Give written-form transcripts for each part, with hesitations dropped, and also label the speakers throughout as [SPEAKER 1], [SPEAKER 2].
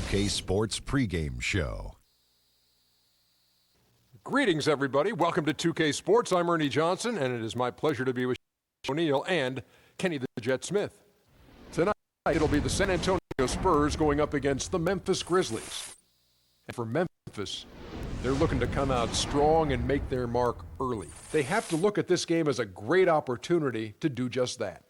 [SPEAKER 1] 2K Sports pregame show.
[SPEAKER 2] Greetings, everybody. Welcome to 2K Sports. I'm Ernie Johnson, and it is my pleasure to be with O'Neal and Kenny the Jet Smith. Tonight, it'll be the San Antonio Spurs going up against the Memphis Grizzlies. And for Memphis, they're looking to come out strong and make their mark early. They have to look at this game as a great opportunity to do just that.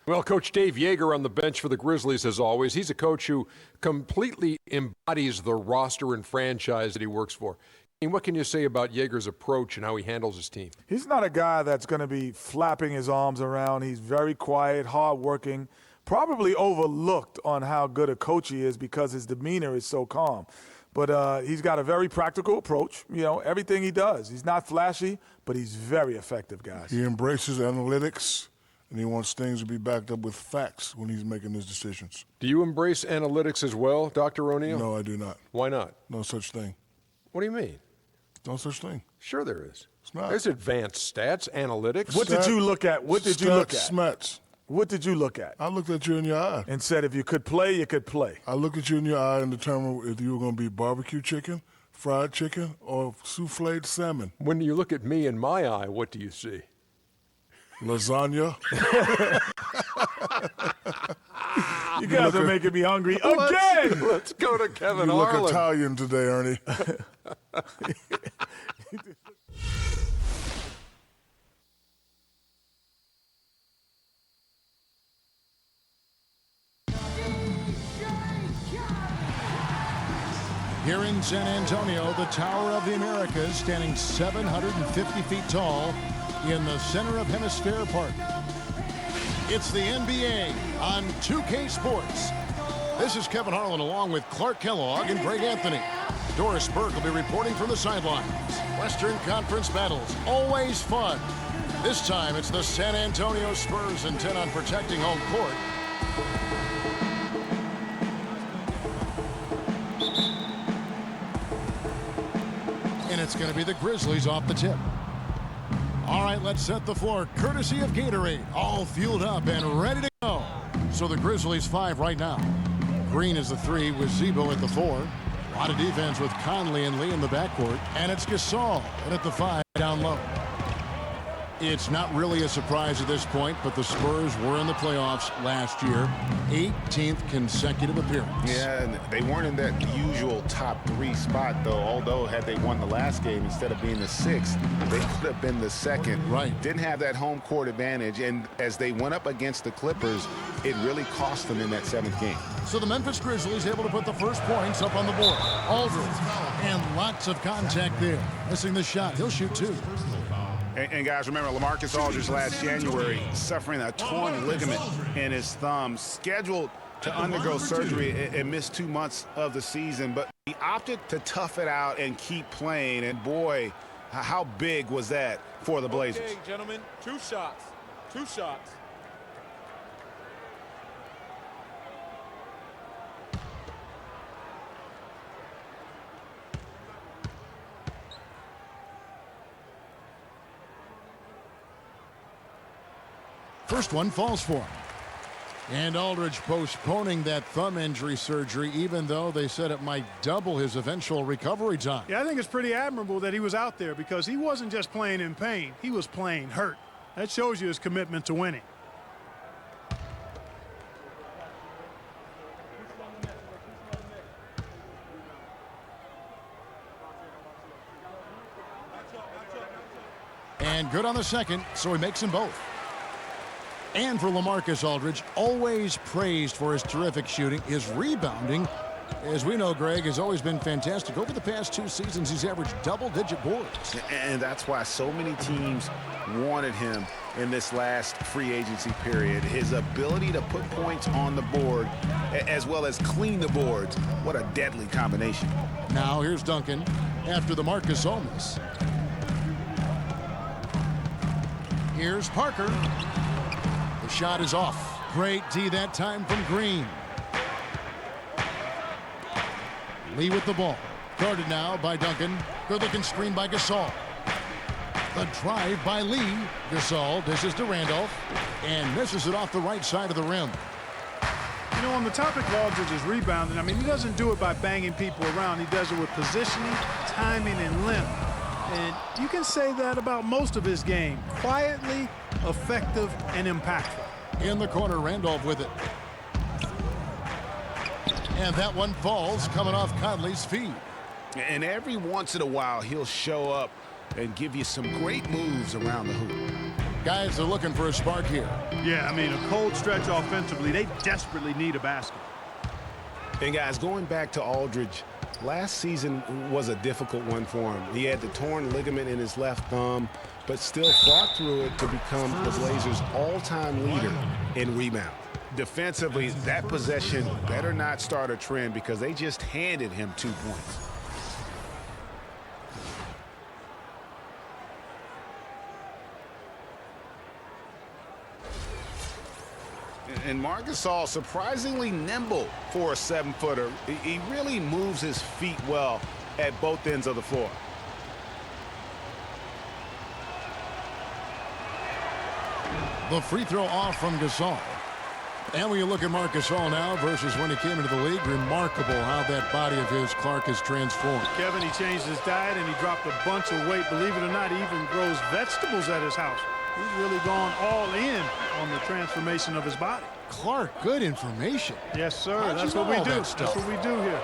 [SPEAKER 2] Well, Coach Dave Yeager on the bench for the Grizzlies, as always. He's a coach who completely embodies the roster and franchise that he works for. And what can you say about Yeager's approach and how he handles his team?
[SPEAKER 3] He's not a guy that's going to be flapping his arms around. He's very quiet, hardworking, probably overlooked on how good a coach he is because his demeanor is so calm. But he's got a very practical approach, everything he does. He's not flashy, but he's very effective, guys.
[SPEAKER 4] He embraces analytics, and he wants things to be backed up with facts when he's making his decisions.
[SPEAKER 2] Do you embrace analytics as well, Dr. O'Neal?
[SPEAKER 4] No, I do not.
[SPEAKER 2] Why not?
[SPEAKER 4] No such thing.
[SPEAKER 2] What do you mean?
[SPEAKER 4] No such thing.
[SPEAKER 2] Sure there is.
[SPEAKER 4] It's not.
[SPEAKER 2] There's advanced stats, analytics.
[SPEAKER 3] What did you look at? What did you look at?
[SPEAKER 4] Smets.
[SPEAKER 3] What did you look at?
[SPEAKER 4] I looked at you in your eye.
[SPEAKER 3] And said if you could play, you could play.
[SPEAKER 4] I looked at you in your eye and determined if you were going to be barbecue chicken, fried chicken, or souffled salmon.
[SPEAKER 2] When you look at me in my eye, what do you see?
[SPEAKER 4] Lasagna.
[SPEAKER 3] You guys are making me hungry again.
[SPEAKER 2] Let's go to Kevin
[SPEAKER 4] You look
[SPEAKER 2] Harlan.
[SPEAKER 4] Italian today, Ernie.
[SPEAKER 5] Here in San Antonio, the Tower of the Americas, standing 750 feet tall in the center of Hemisphere Park. It's the NBA on 2K Sports. This is Kevin Harlan along with Clark Kellogg and Greg Anthony. Doris Burke will be reporting from the sidelines. Western Conference battles, always fun. This time it's the San Antonio Spurs intent on protecting home court. And it's going to be the Grizzlies off the tip. All right, let's set the floor. Courtesy of Gatorade. All fueled up and ready to go. So the Grizzlies 5 right now. Green is the 3 with Zebo at the 4. A lot of defense with Conley and Lee in the backcourt. And it's Gasol at the 5 down low. It's not really a surprise at this point, but the Spurs were in the playoffs last year. 18th consecutive appearance.
[SPEAKER 6] Yeah, and they weren't in that usual top 3 spot, though. Although, had they won the last game, instead of being the 6th, they could have been the 2nd.
[SPEAKER 5] Right.
[SPEAKER 6] Didn't have that home court advantage, and as they went up against the Clippers, it really cost them in that 7th game.
[SPEAKER 5] So the Memphis Grizzlies able to put the first points up on the board. Aldridge, and lots of contact there. Missing the shot. He'll shoot 2.
[SPEAKER 6] And guys, remember, LaMarcus Aldridge last January suffering a torn ligament in his thumb, scheduled to undergo surgery and missed 2 months of the season. But he opted to tough it out and keep playing. And boy, how big was that for the Blazers?
[SPEAKER 7] Okay, gentlemen, 2 shots. 2 shots.
[SPEAKER 5] First one falls for him. And Aldridge postponing that thumb injury surgery, even though they said it might double his eventual recovery time.
[SPEAKER 7] Yeah, I think it's pretty admirable that he was out there because he wasn't just playing in pain. He was playing hurt. That shows you his commitment to winning.
[SPEAKER 5] And good on the second, so he makes them both. And for LaMarcus Aldridge, always praised for his terrific shooting. His rebounding, as we know, Greg, has always been fantastic. Over the past 2 seasons, he's averaged double-digit boards.
[SPEAKER 6] And that's why so many teams wanted him in this last free agency period. His ability to put points on the board as well as clean the boards. What a deadly combination.
[SPEAKER 5] Now here's Duncan after the Marcus Olmis. Here's Parker. The shot is off. Great D that time from Green. Lee with the ball. Guarded now by Duncan. Good-looking screen by Gasol. The drive by Lee. Gasol dishes to Randolph and misses it off the right side of the rim.
[SPEAKER 7] You know, on the topic of Aldridge's rebounding, I mean, he doesn't do it by banging people around. He does it with positioning, timing, and length. And you can say that about most of his game. Quietly, effective, and impactful.
[SPEAKER 5] In the corner, Randolph with it. And that one falls coming off Conley's feet.
[SPEAKER 6] And every once in a while, he'll show up and give you some great moves around the hoop.
[SPEAKER 5] Guys are looking for a spark here.
[SPEAKER 7] Yeah, I mean, a cold stretch offensively. They desperately need a basket.
[SPEAKER 6] And guys, going back to Aldridge, last season was a difficult one for him. He had the torn ligament in his left thumb, but still fought through it to become the Blazers' all-time leader in rebound. Defensively, that possession better not start a trend because they just handed him 2 points. And Marc Gasol, surprisingly nimble for a 7-footer. He really moves his feet well at both ends of the floor.
[SPEAKER 5] The free throw off from Gasol. And when you look at Marc Gasol now versus when he came into the league, remarkable how that body of his, Clark, has transformed.
[SPEAKER 7] Kevin, he changed his diet and he dropped a bunch of weight. Believe it or not, he even grows vegetables at his house. He's really gone all in on the transformation of his body.
[SPEAKER 5] Clark, good information.
[SPEAKER 7] Yes, sir.
[SPEAKER 5] How'd
[SPEAKER 7] That's
[SPEAKER 5] you
[SPEAKER 7] what
[SPEAKER 5] know
[SPEAKER 7] we
[SPEAKER 5] all
[SPEAKER 7] do.
[SPEAKER 5] that stuff?
[SPEAKER 7] That's what we do here.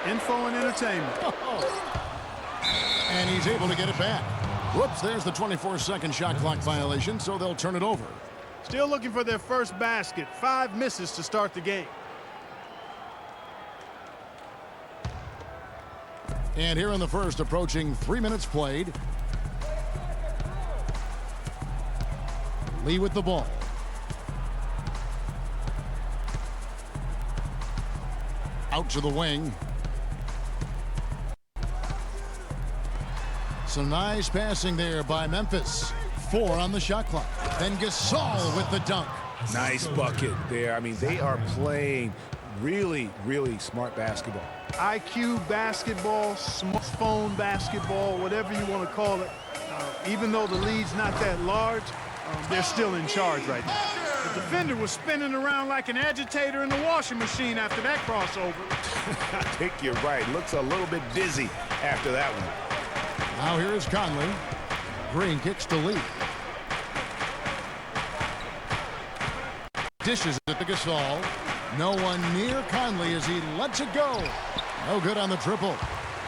[SPEAKER 7] Info and entertainment.
[SPEAKER 5] And he's able to get it back. Whoops, there's the 24-second shot clock violation, so they'll turn it over.
[SPEAKER 7] Still looking for their first basket. 5 misses to start the game.
[SPEAKER 5] And here in the first, approaching 3 minutes played. Lee with the ball. Out to the wing. Some nice passing there by Memphis. 4 on the shot clock. Then Gasol with the dunk.
[SPEAKER 6] Nice bucket there. I mean, they are playing really, really smart basketball.
[SPEAKER 7] IQ basketball, smartphone basketball, whatever you want to call it. Even though the lead's not that large, they're still in charge right now. The defender was spinning around like an agitator in the washing machine after that crossover.
[SPEAKER 6] I think you're right. Looks a little bit dizzy after that one.
[SPEAKER 5] Now here is Conley. Green kicks to Lee. Dishes it to Gasol. No one near Conley as he lets it go. No good on the triple.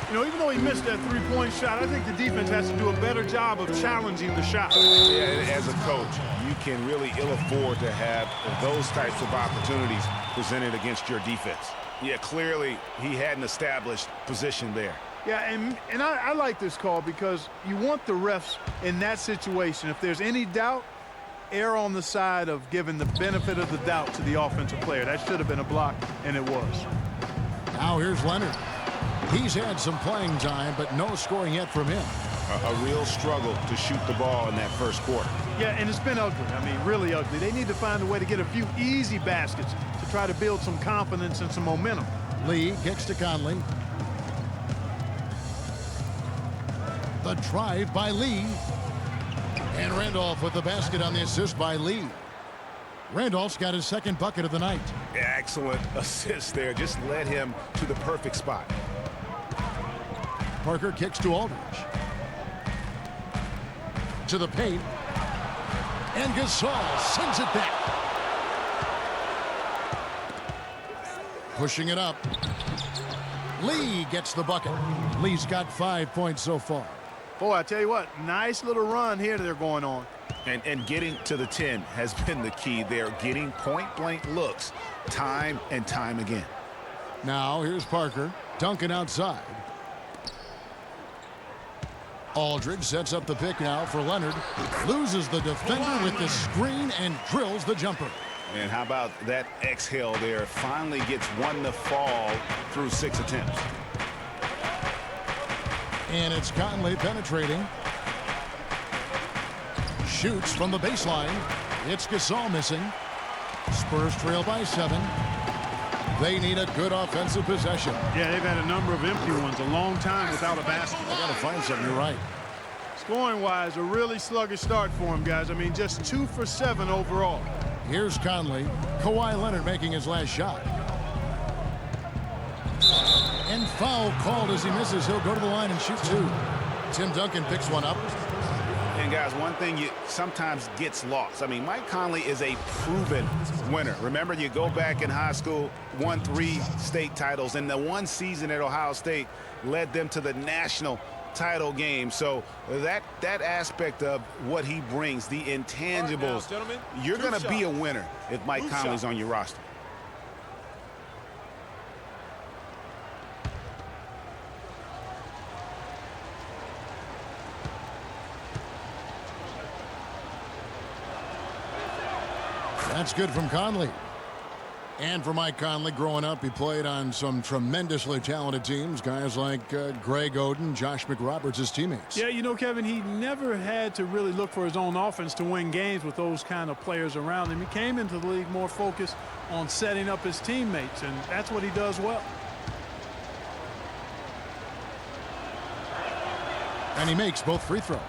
[SPEAKER 7] You know, even though he missed that three-point shot, I think the defense has to do a better job of challenging the shot.
[SPEAKER 6] Yeah, as a coach, you can really ill afford to have those types of opportunities presented against your defense. Yeah, clearly he hadn't established position there.
[SPEAKER 7] Yeah, and I like this call because you want the refs in that situation. If there's any doubt, err on the side of giving the benefit of the doubt to the offensive player. That should have been a block, and it was.
[SPEAKER 5] Now here's Leonard. He's had some playing time, but no scoring yet from him.
[SPEAKER 6] A real struggle to shoot the ball in that first quarter.
[SPEAKER 7] Yeah, and it's been ugly. I mean, really ugly. They need to find a way to get a few easy baskets to try to build some confidence and some momentum.
[SPEAKER 5] Lee kicks to Conley. The drive by Lee. And Randolph with the basket on the assist by Lee. Randolph's got his second bucket of the night.
[SPEAKER 6] Excellent assist there. Just led him to the perfect spot.
[SPEAKER 5] Parker kicks to Aldridge. To the paint. And Gasol sends it back. Pushing it up. Lee gets the bucket. Lee's got 5 points so far.
[SPEAKER 7] Boy, I tell you what, nice little run here they're going on.
[SPEAKER 6] And getting to the 10 has been the key. They're getting point-blank looks time and time again.
[SPEAKER 5] Now here's Parker dunking outside. Aldridge sets up the pick now for Leonard. Loses the defender with the screen and drills the jumper.
[SPEAKER 6] And how about that exhale there? Finally gets one to fall through 6 attempts.
[SPEAKER 5] And it's Conley penetrating. Shoots from the baseline. It's Gasol missing. Spurs trail by 7. They need a good offensive possession.
[SPEAKER 7] Yeah, they've had a number of empty ones, a long time without a basket.
[SPEAKER 5] They got to find something. You're right.
[SPEAKER 7] Scoring-wise, a really sluggish start for them, guys. I mean, just 2 for 7 overall.
[SPEAKER 5] Here's Conley. Kawhi Leonard making his last shot. And foul called as he misses. He'll go to the line and shoot two. Tim Duncan picks one up.
[SPEAKER 6] And guys, one thing you sometimes gets lost. I mean, Mike Conley is a proven winner. Remember, you go back in high school, won 3 state titles, and the one season at Ohio State led them to the national title game. So that aspect of what he brings, the intangibles, you're going to be a winner if Mike Conley's on your roster.
[SPEAKER 5] That's good from Conley. And for Mike Conley, growing up, he played on some tremendously talented teams. Guys like Greg Oden, Josh McRoberts, his teammates.
[SPEAKER 7] Yeah, you know, Kevin, he never had to really look for his own offense to win games with those kind of players around him. He came into the league more focused on setting up his teammates, and that's what he does well.
[SPEAKER 5] And he makes both free throws.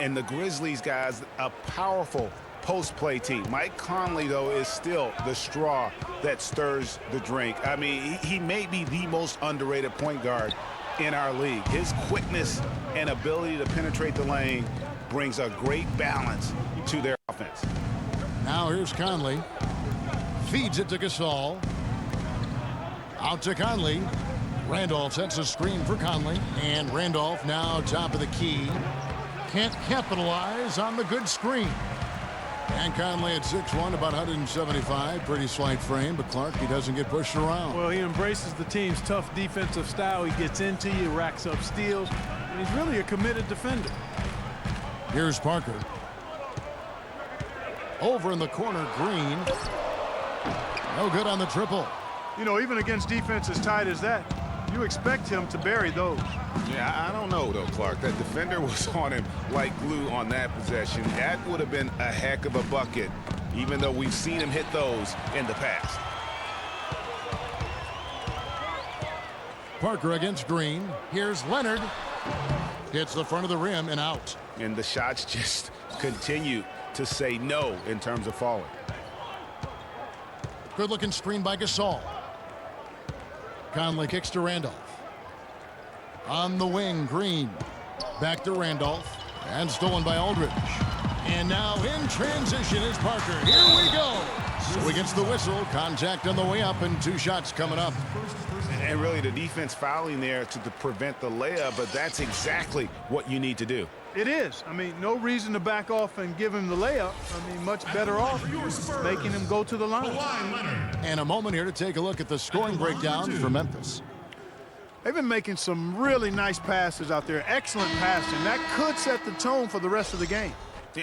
[SPEAKER 6] And the Grizzlies, guys, a powerful post-play team. Mike Conley, though, is still the straw that stirs the drink. I mean, he may be the most underrated point guard in our league. His quickness and ability to penetrate the lane brings a great balance to their offense.
[SPEAKER 5] Now here's Conley. Feeds it to Gasol. Out to Conley. Randolph sets a screen for Conley. And Randolph now top of the key. Can't capitalize on the good screen. And Conley at 6'1", about 175. Pretty slight frame, but Clark, he doesn't get pushed around.
[SPEAKER 7] Well, he embraces the team's tough defensive style. He gets into you, racks up steals, and he's really a committed defender.
[SPEAKER 5] Here's Parker. Over in the corner, Green. No good on the triple.
[SPEAKER 7] You know, even against defense as tight as that, you expect him to bury those.
[SPEAKER 6] Yeah, I don't know, though, Clark. That defender was on him like glue on that possession. That would have been a heck of a bucket, even though we've seen him hit those in the past.
[SPEAKER 5] Parker against Green. Here's Leonard. Hits the front of the rim and out.
[SPEAKER 6] And the shots just continue to say no in terms of falling.
[SPEAKER 5] Good-looking screen by Gasol. Conley kicks to Randolph. On the wing, Green. Back to Randolph. And stolen by Aldridge. And now in transition is Parker. Here we go. So he gets the whistle. Contact on the way up and 2 shots coming up.
[SPEAKER 6] And really the defense fouling there to prevent the layup, but that's exactly what you need to do.
[SPEAKER 7] It is. I mean, no reason to back off and give him the layup. I mean, much better off making him go to the line.
[SPEAKER 5] And a moment here to take a look at the scoring breakdown for Memphis.
[SPEAKER 7] They've been making some really nice passes out there. Excellent passing. That could set the tone for the rest of the game.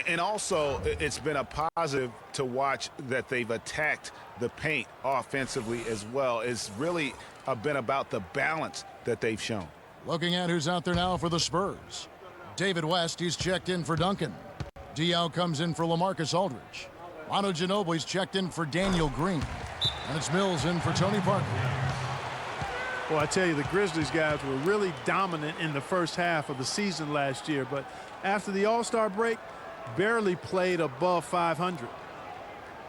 [SPEAKER 6] And also, it's been a positive to watch that they've attacked the paint offensively as well. It's really been about the balance that they've shown.
[SPEAKER 5] Looking at who's out there now for the Spurs. David West, he's checked in for Duncan. Diaw comes in for LaMarcus Aldridge. Manu Ginobili's checked in for Daniel Green. And it's Mills in for Tony Parker.
[SPEAKER 7] Well, I tell you, the Grizzlies guys were really dominant in the first half of the season last year, but after the All-Star break, barely played above 500.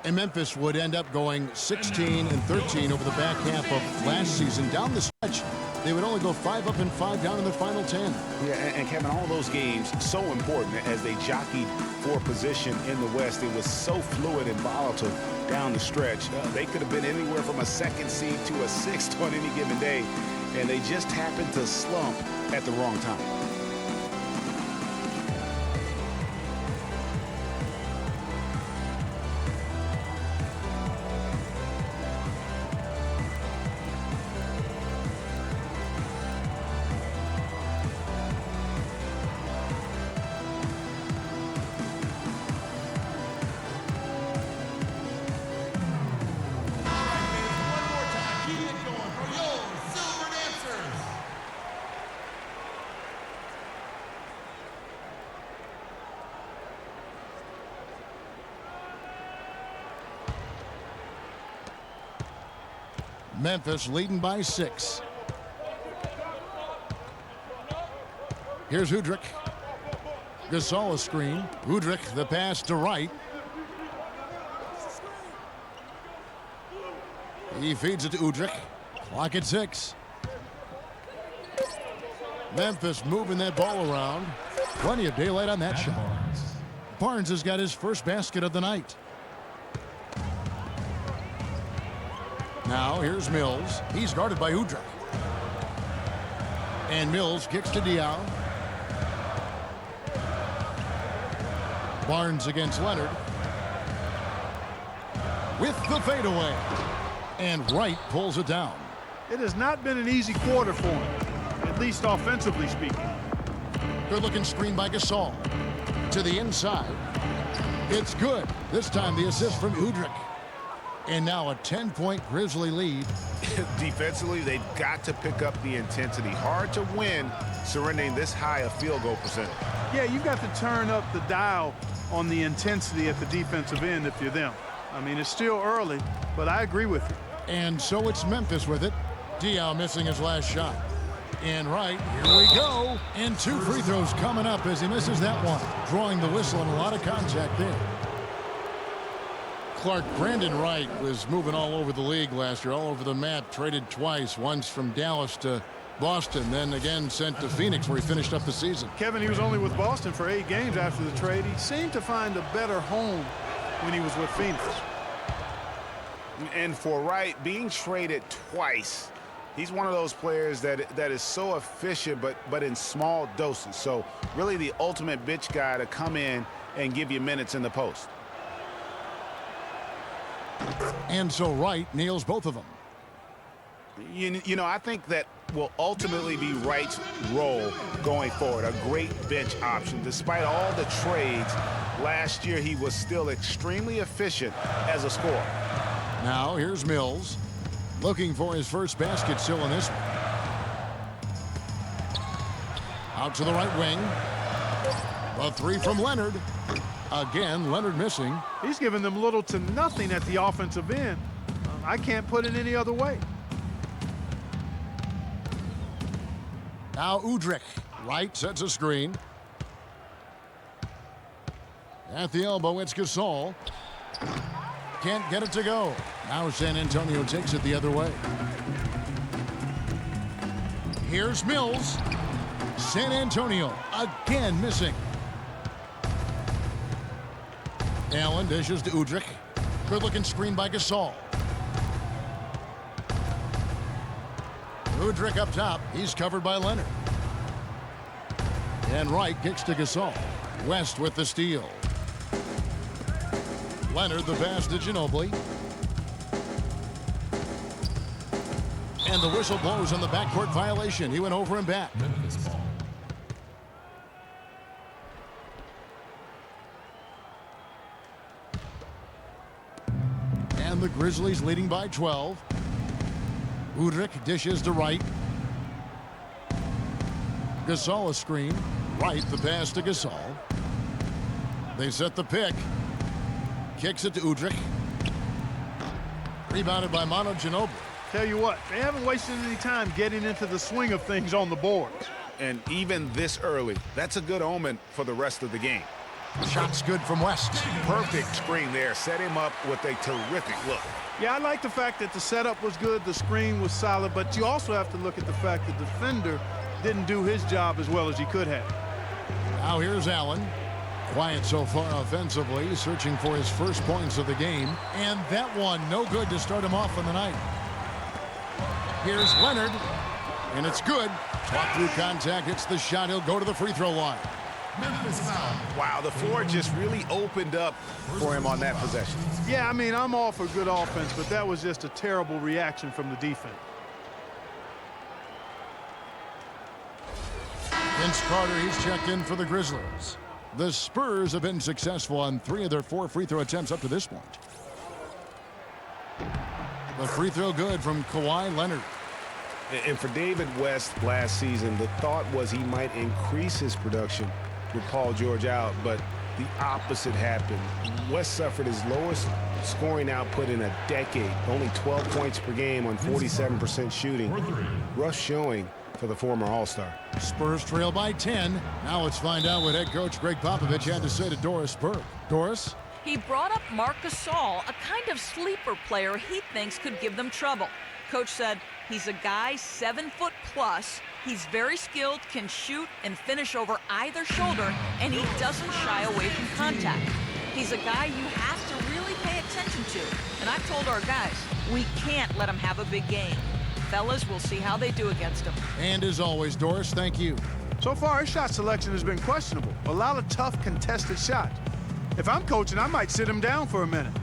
[SPEAKER 5] And Memphis would end up going 16-13 over the back half of last season. Down the stretch, they would only go 5 up and 5 down in their final 10.
[SPEAKER 6] Yeah, and Kevin, all those games so important as they jockeyed for position in the West. It was so fluid and volatile down the stretch. They could have been anywhere from a 2nd seed to a 6th on any given day, and they just happened to slump at the wrong time.
[SPEAKER 5] Memphis leading by 6. Here's Udrich. Gasol a screen. Udrich the pass to Wright. He feeds it to Udrih. Clock at 6. Memphis moving that ball around. Plenty of daylight on that shot. Barnes has got his first basket of the night. Now here's Mills. He's guarded by Udrih. And Mills kicks to Diaw. Barnes against Leonard. With the fadeaway. And Wright pulls it down.
[SPEAKER 7] It has not been an easy quarter for him, at least offensively speaking.
[SPEAKER 5] Good looking screen by Gasol. To the inside. It's good. This time the assist from Udrih. And now a 10-point Grizzly lead.
[SPEAKER 6] Defensively, they've got to pick up the intensity. Hard to win surrendering this high a field goal percentage.
[SPEAKER 7] Yeah, you've got to turn up the dial on the intensity at the defensive end if you're them. I mean, it's still early, but I agree with you.
[SPEAKER 5] And so it's Memphis with it. Diaw missing his last shot. And right, here we go. And 2 free throws coming up as he misses that one. Drawing the whistle and a lot of contact there. Clark, Brandon Wright was moving all over the league last year, all over the map, traded twice, once from Dallas to Boston, then again sent to Phoenix where he finished up the season.
[SPEAKER 7] Kevin, he was only with Boston for 8 games after the trade. He seemed to find a better home when he was with Phoenix.
[SPEAKER 6] And for Wright, being traded twice, he's one of those players that is so efficient but in small doses. So really the ultimate bitch guy to come in and give you minutes in the post.
[SPEAKER 5] And so Wright nails both of them.
[SPEAKER 6] You know, I think that will ultimately be Wright's role going forward, a great bench option. Despite all the trades, last year he was still extremely efficient as a scorer.
[SPEAKER 5] Now here's Mills, looking for his first basket still in this one. Out to the right wing. A 3 from Leonard. Again, Leonard missing.
[SPEAKER 7] He's given them little to nothing at the offensive end. I can't put it any other way.
[SPEAKER 5] Now Udrih. Wright sets a screen. At the elbow, it's Gasol. Can't get it to go. Now San Antonio takes it the other way. Here's Mills. San Antonio again missing. Allen dishes to Udrih. Good looking screen by Gasol. Udrih up top. He's covered by Leonard. And Wright kicks to Gasol. West with the steal. Leonard the pass to Ginobili. And the whistle blows on the backcourt violation. He went over and back. And the Grizzlies leading by 12. Udrih dishes to Wright. Gasol a screen. Wright the pass to Gasol. They set the pick. Kicks it to Udrih. Rebounded by Manu Ginobili.
[SPEAKER 7] Tell you what, they haven't wasted any time getting into the swing of things on the board.
[SPEAKER 6] And even this early, that's a good omen for the rest of the game.
[SPEAKER 5] Shots good from West.
[SPEAKER 6] Perfect screen there. Set him up with a terrific look.
[SPEAKER 7] Yeah, I like the fact that the setup was good, the screen was solid, but you also have to look at the fact that the defender didn't do his job as well as he could have.
[SPEAKER 5] Now here's Allen. Quiet so far offensively, searching for his first points of the game. And that one no good to start him off on the night. Here's Leonard, and it's good. Walk through contact, hits the shot. He'll go to the free throw line.
[SPEAKER 6] Wow, the floor just really opened up for him on that possession.
[SPEAKER 7] Yeah, I mean, I'm all for good offense, but that was just a terrible reaction from the defense.
[SPEAKER 5] Vince Carter, he's checked in for the Grizzlies. The Spurs have been successful on 3 of their 4 free throw attempts up to this point. The free throw good from Kawhi Leonard.
[SPEAKER 6] And for David West last season, the thought was he might increase his production with Paul George out, but the opposite happened. West suffered his lowest scoring output in a decade, only 12 points per game on 47% shooting. Rough showing for the former All-Star.
[SPEAKER 5] Spurs trail by 10. Now let's find out what head coach Greg Popovich had to say to Doris Burke. Doris?
[SPEAKER 8] He brought up Marc Gasol, a kind of sleeper player he thinks could give them trouble. Coach said he's a guy 7 foot plus. He's very skilled, can shoot and finish over either shoulder, and he doesn't shy away from contact. He's a guy you have to really pay attention to. And I've told our guys, we can't let him have a big game. Fellas, we'll see how they do against him.
[SPEAKER 5] And as always, Doris, thank you.
[SPEAKER 7] So far, his shot selection has been questionable. A lot of tough, contested shots. If I'm coaching, I might sit him down for a minute.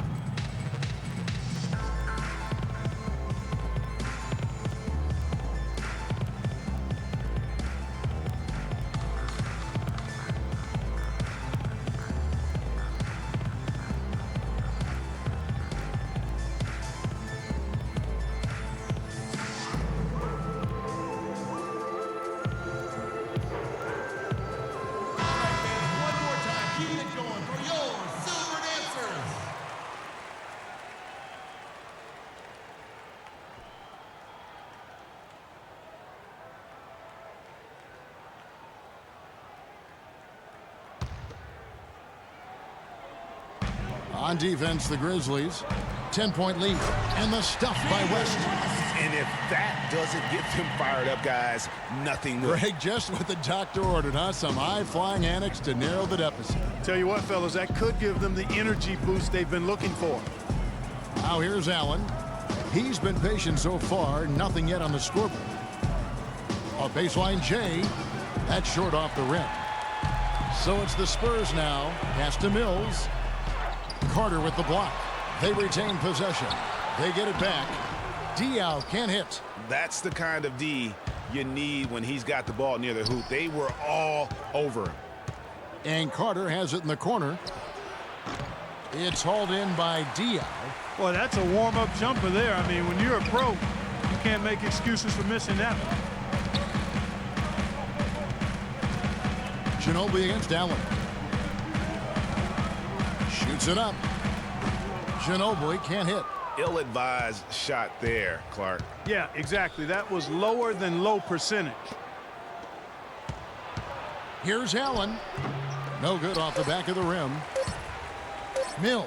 [SPEAKER 5] On defense, the Grizzlies. 10-point lead. And the stuff by West.
[SPEAKER 6] And if that doesn't get them fired up, guys, nothing will.
[SPEAKER 5] Greg, just what the doctor ordered, huh? Some high-flying annex to narrow the deficit.
[SPEAKER 7] Tell you what, fellas, that could give them the energy boost they've been looking for.
[SPEAKER 5] Now here's Allen. He's been patient so far. Nothing yet on the scoreboard. A baseline J. That's short off the rim. So it's the Spurs now. Pass to Mills. Carter with the block. They retain possession. They get it back. Diaw can't hit.
[SPEAKER 6] That's the kind of D you need when he's got the ball near the hoop. They were all over him.
[SPEAKER 5] And Carter has it in the corner. It's hauled in by Diaw.
[SPEAKER 7] Boy, that's a warm-up jumper there. I mean, when you're a pro, you can't make excuses for missing that one.
[SPEAKER 5] Ginobili against Allen. Shoots it up. Ginobili can't hit.
[SPEAKER 6] Ill-advised shot there, Clark.
[SPEAKER 7] Yeah, exactly. That was lower than low percentage.
[SPEAKER 5] Here's Allen. No good off the back of the rim. Mills.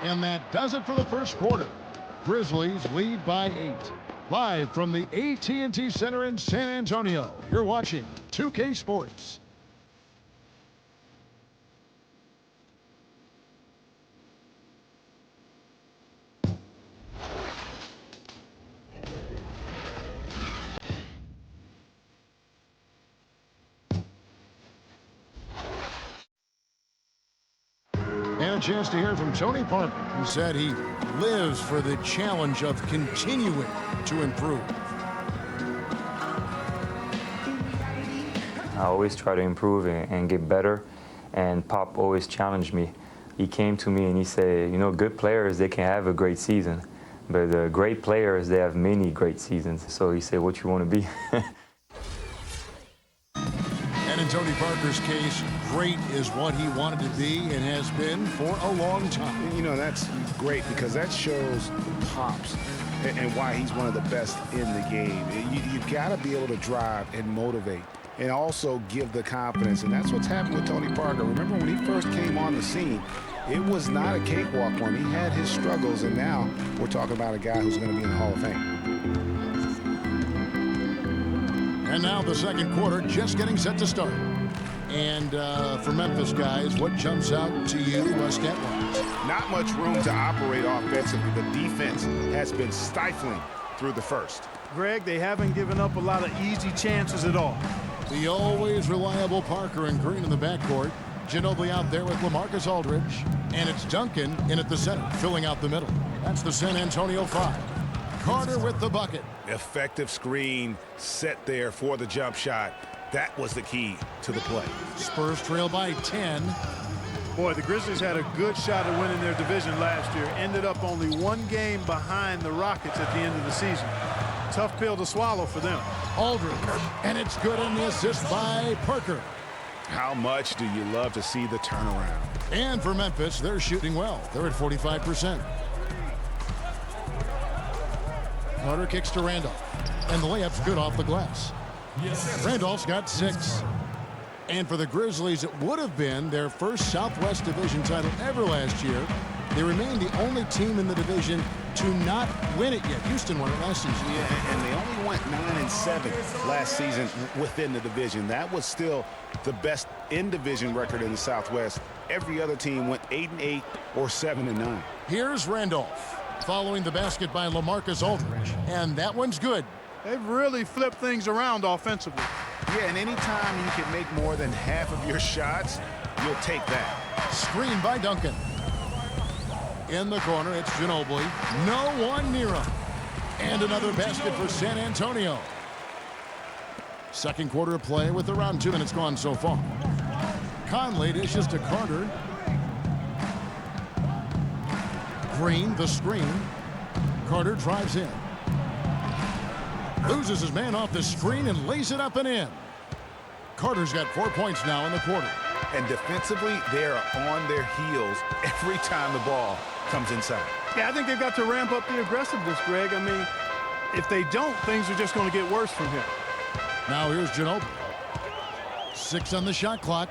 [SPEAKER 5] And that does it for the first quarter. Grizzlies lead by 8. Live from the AT&T Center in San Antonio, you're watching 2K Sports. And a chance to hear from Tony Parker, who said he lives for the challenge of continuing to improve.
[SPEAKER 9] I always try to improve and get better, and Pop always challenged me. He came to me and he said, you know, good players, they can have a great season, but great players, they have many great seasons. So he said, what you want to be?
[SPEAKER 5] And in Tony Parker's case, great is what he wanted to be and has been for a long time.
[SPEAKER 6] You know, that's great because that shows Pops and why he's one of the best in the game. You've got to be able to drive and motivate and also give the confidence, and that's what's happened with Tony Parker. Remember when he first came on the scene, it was not a cakewalk for him. He had his struggles, and now we're talking about a guy who's going to be in the Hall of Fame.
[SPEAKER 5] And now the second quarter just getting set to start. And for Memphis guys, what jumps out to you stat-wise?
[SPEAKER 6] Not much room to operate offensively. The defense has been stifling through the first.
[SPEAKER 7] Greg, they haven't given up a lot of easy chances at all.
[SPEAKER 5] The always reliable Parker and Green in the backcourt. Ginobili out there with LaMarcus Aldridge. And it's Duncan in at the center, filling out the middle. That's the San Antonio 5. Carter with the bucket.
[SPEAKER 6] Effective screen set there for the jump shot. That was the key to the play.
[SPEAKER 5] Spurs trail by 10.
[SPEAKER 7] Boy, the Grizzlies had a good shot at winning their division last year. Ended up only one game behind the Rockets at the end of the season. Tough pill to swallow for them.
[SPEAKER 5] Aldridge, and it's good on the assist by Parker.
[SPEAKER 6] How much do you love to see the turnaround?
[SPEAKER 5] And for Memphis, they're shooting well. They're at 45%. Carter kicks to Randolph, and the layup's good off the glass. Randolph's got 6. And for the Grizzlies, it would have been their first Southwest Division title ever last year. They remain the only team in the division to not win it yet. Houston won it last season.
[SPEAKER 6] Yeah, and they only went 9-7 last season within the division. That was still the best in-division record in the Southwest. Every other team went 8-8 or 7-9.
[SPEAKER 5] Here's Randolph following the basket by LaMarcus Aldridge. And that one's good.
[SPEAKER 7] They've really flipped things around offensively.
[SPEAKER 6] Yeah, and anytime you can make more than half of your shots, you'll take that.
[SPEAKER 5] Screen by Duncan. In the corner, it's Ginobili. No one near him. And another basket for San Antonio. Second quarter of play with around 2 minutes gone so far. Conley dishes to Carter. Green, the screen. Carter drives in. Loses his man off the screen and lays it up and in. Carter's got 4 points now in the quarter.
[SPEAKER 6] And defensively, they're on their heels every time the ball comes inside.
[SPEAKER 7] Yeah, I think they've got to ramp up the aggressiveness, Greg. I mean, if they don't, things are just going to get worse from here.
[SPEAKER 5] Now here's Ginobili. 6 on the shot clock.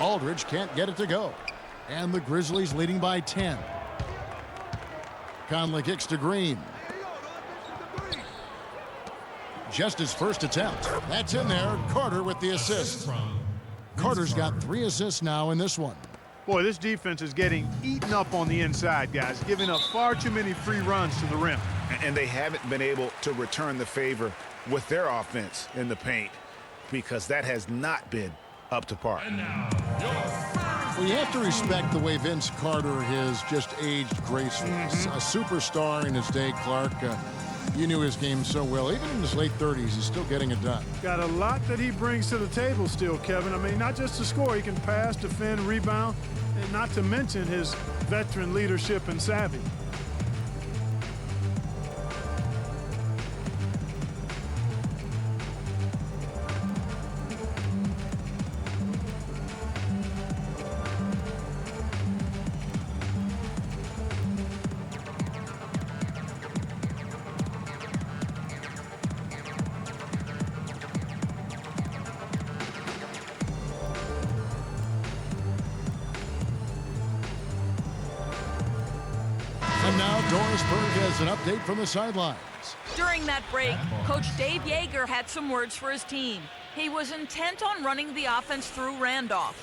[SPEAKER 5] Aldridge can't get it to go. And the Grizzlies leading by 10. Conley kicks to Green. Just his first attempt. That's in there. Carter with the assist. Carter's got 3 assists now in this one.
[SPEAKER 7] Boy, this defense is getting eaten up on the inside, guys, giving up far too many free runs to the rim.
[SPEAKER 6] And they haven't been able to return the favor with their offense in the paint because that has not been up to par.
[SPEAKER 5] Well, you have to respect the way Vince Carter has just aged gracefully. A superstar in his day, Clark. You knew his game so well. Even in his late 30s, he's still getting it done.
[SPEAKER 7] Got a lot that he brings to the table still, Kevin. I mean, not just to score. He can pass, defend, rebound, and not to mention his veteran leadership and savvy.
[SPEAKER 5] And now Dorisburg has an update from the sidelines.
[SPEAKER 8] During that break, Coach Dave Yeager had some words for his team. He was intent on running the offense through Randolph.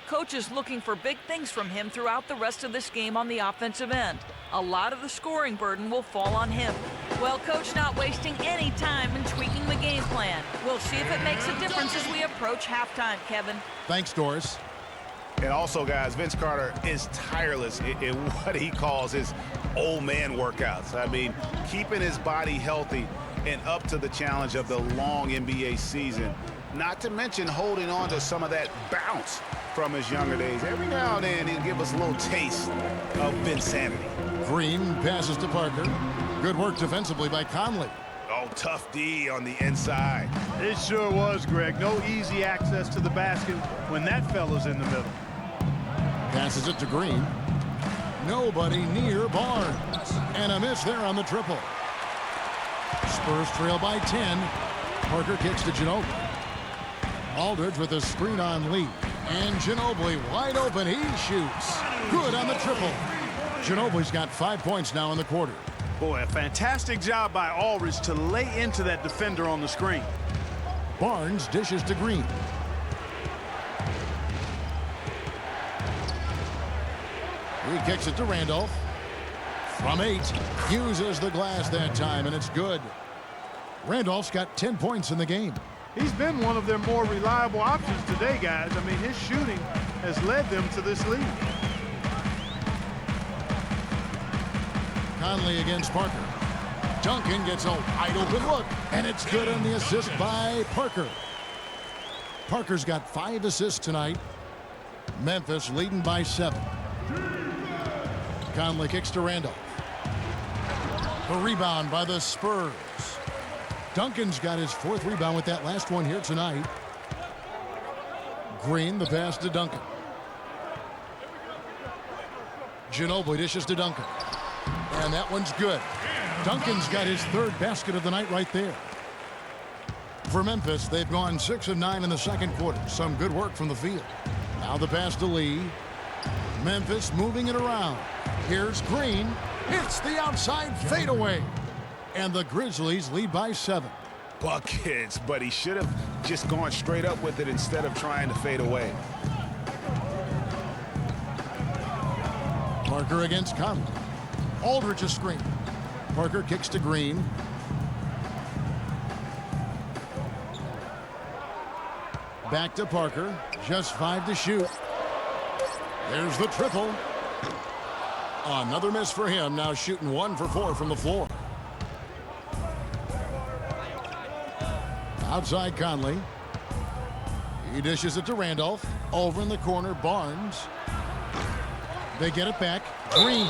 [SPEAKER 8] Coach is looking for big things from him throughout the rest of this game on the offensive end. A lot of the scoring burden will fall on him. Well, Coach not wasting any time in tweaking the game plan. We'll see if it makes a difference as we approach halftime, Kevin.
[SPEAKER 5] Thanks, Doris.
[SPEAKER 6] And also, guys, Vince Carter is tireless in what he calls his old man workouts. I mean, keeping his body healthy and up to the challenge of the long NBA season. Not to mention holding on to some of that bounce from his younger days. Every now and then, he'll give us a little taste of Vinsanity.
[SPEAKER 5] Green passes to Parker. Good work defensively by Conley.
[SPEAKER 6] Oh, tough D on the inside.
[SPEAKER 7] It sure was, Greg. No easy access to the basket when that fella's in the middle.
[SPEAKER 5] Passes it to Green. Nobody near Barnes. And a miss there on the triple. Spurs trail by 10. Parker kicks to Ginobili. Aldridge with a screen on Lee. And Ginobili wide open. He shoots. Good on the triple. Ginobili's got 5 points now in the quarter.
[SPEAKER 7] Boy, a fantastic job by Aldridge to lay into that defender on the screen.
[SPEAKER 5] Barnes dishes to Green. He kicks it to Randolph. From 8. Uses the glass that time, and it's good. Randolph's got 10 points in the game.
[SPEAKER 7] He's been one of their more reliable options today, guys. I mean, his shooting has led them to this lead.
[SPEAKER 5] Conley against Parker. Duncan gets a wide open look, and it's good on the assist by Parker. Parker's got 5 assists tonight. Memphis leading by 7. Conley kicks to Randolph. The rebound by the Spurs. Duncan's got his 4th rebound with that last one here tonight. Green, the pass to Duncan. Ginobili dishes to Duncan. And that one's good. Duncan's got his 3rd basket of the night right there. For Memphis, they've gone 6 of 9 in the second quarter. Some good work from the field. Now the pass to Lee. Memphis moving it around. Here's Green. It's the outside fadeaway. And the Grizzlies lead by 7.
[SPEAKER 6] Buckets, but he should have just gone straight up with it instead of trying to fade away.
[SPEAKER 5] Parker against Conley. Aldridge's screen. Parker kicks to Green. Back to Parker. Just 5 to shoot. There's the triple. Another miss for him. Now shooting 1 for 4 from the floor. Outside Conley. He dishes it to Randolph. Over in the corner, Barnes. They get it back. Green.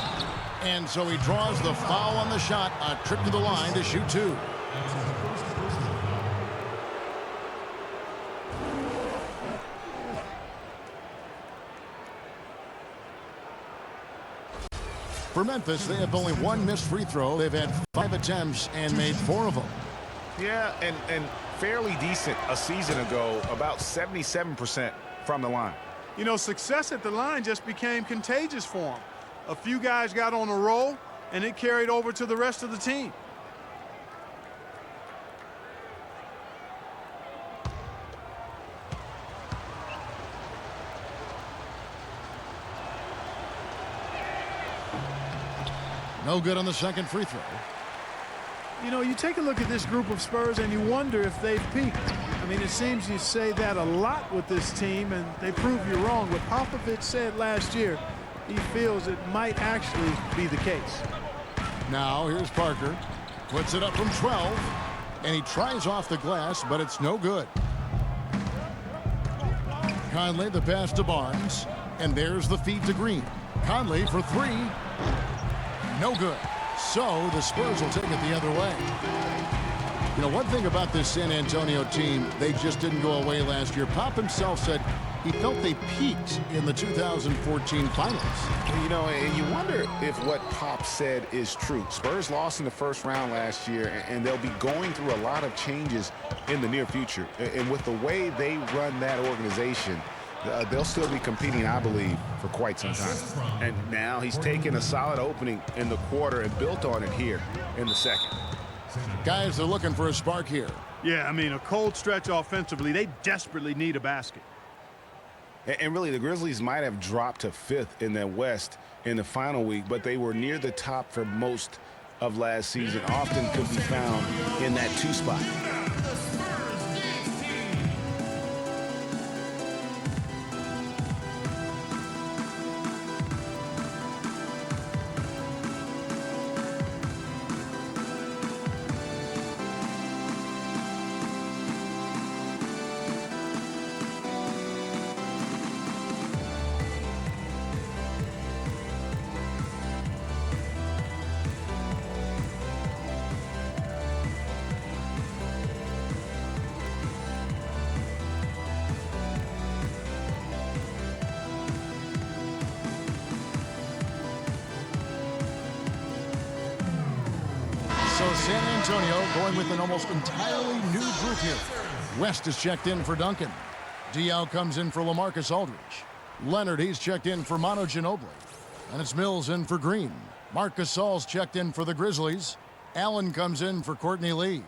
[SPEAKER 5] And so he draws the foul on the shot. A trip to the line to shoot 2. For Memphis, they have only 1 missed free throw. They've had 5 attempts and made 4 of them.
[SPEAKER 6] Yeah, and fairly decent a season ago, about 77% from the line.
[SPEAKER 7] You know, success at the line just became contagious for him. A few guys got on a roll, and it carried over to the rest of the team.
[SPEAKER 5] No good on the second free throw.
[SPEAKER 7] You know, you take a look at this group of Spurs and you wonder if they've peaked. I mean, it seems you say that a lot with this team, and they prove you wrong. What Popovich said last year, he feels it might actually be the case.
[SPEAKER 5] Now here's Parker. Puts it up from 12. And he tries off the glass, but it's no good. Conley, the pass to Barnes. And there's the feed to Green. Conley for 3. No good. So the Spurs will take it the other way. You know, one thing about this San Antonio team, they just didn't go away last year. Pop himself said he felt they peaked in the 2014 finals.
[SPEAKER 6] You know, and you wonder if what Pop said is true. Spurs lost in the first round last year, and they'll be going through a lot of changes in the near future. And with the way they run that organization, they'll still be competing, I believe, for quite some time. And now he's taken a solid opening in the quarter and built on it here in the second.
[SPEAKER 5] Guys, they're looking for a spark here.
[SPEAKER 7] Yeah, I mean, a cold stretch offensively. They desperately need a basket.
[SPEAKER 6] And really, the Grizzlies might have dropped to 5th in the West in the final week, but they were near the top for most of last season. Often could be found in that 2 spot.
[SPEAKER 5] So San Antonio going with an almost entirely new group here. West is checked in for Duncan. Diaw comes in for LaMarcus Aldridge. Leonard, he's checked in for Manu Ginobili. And it's Mills in for Green. Marc Gasol's checked in for the Grizzlies. Allen comes in for Courtney Lee.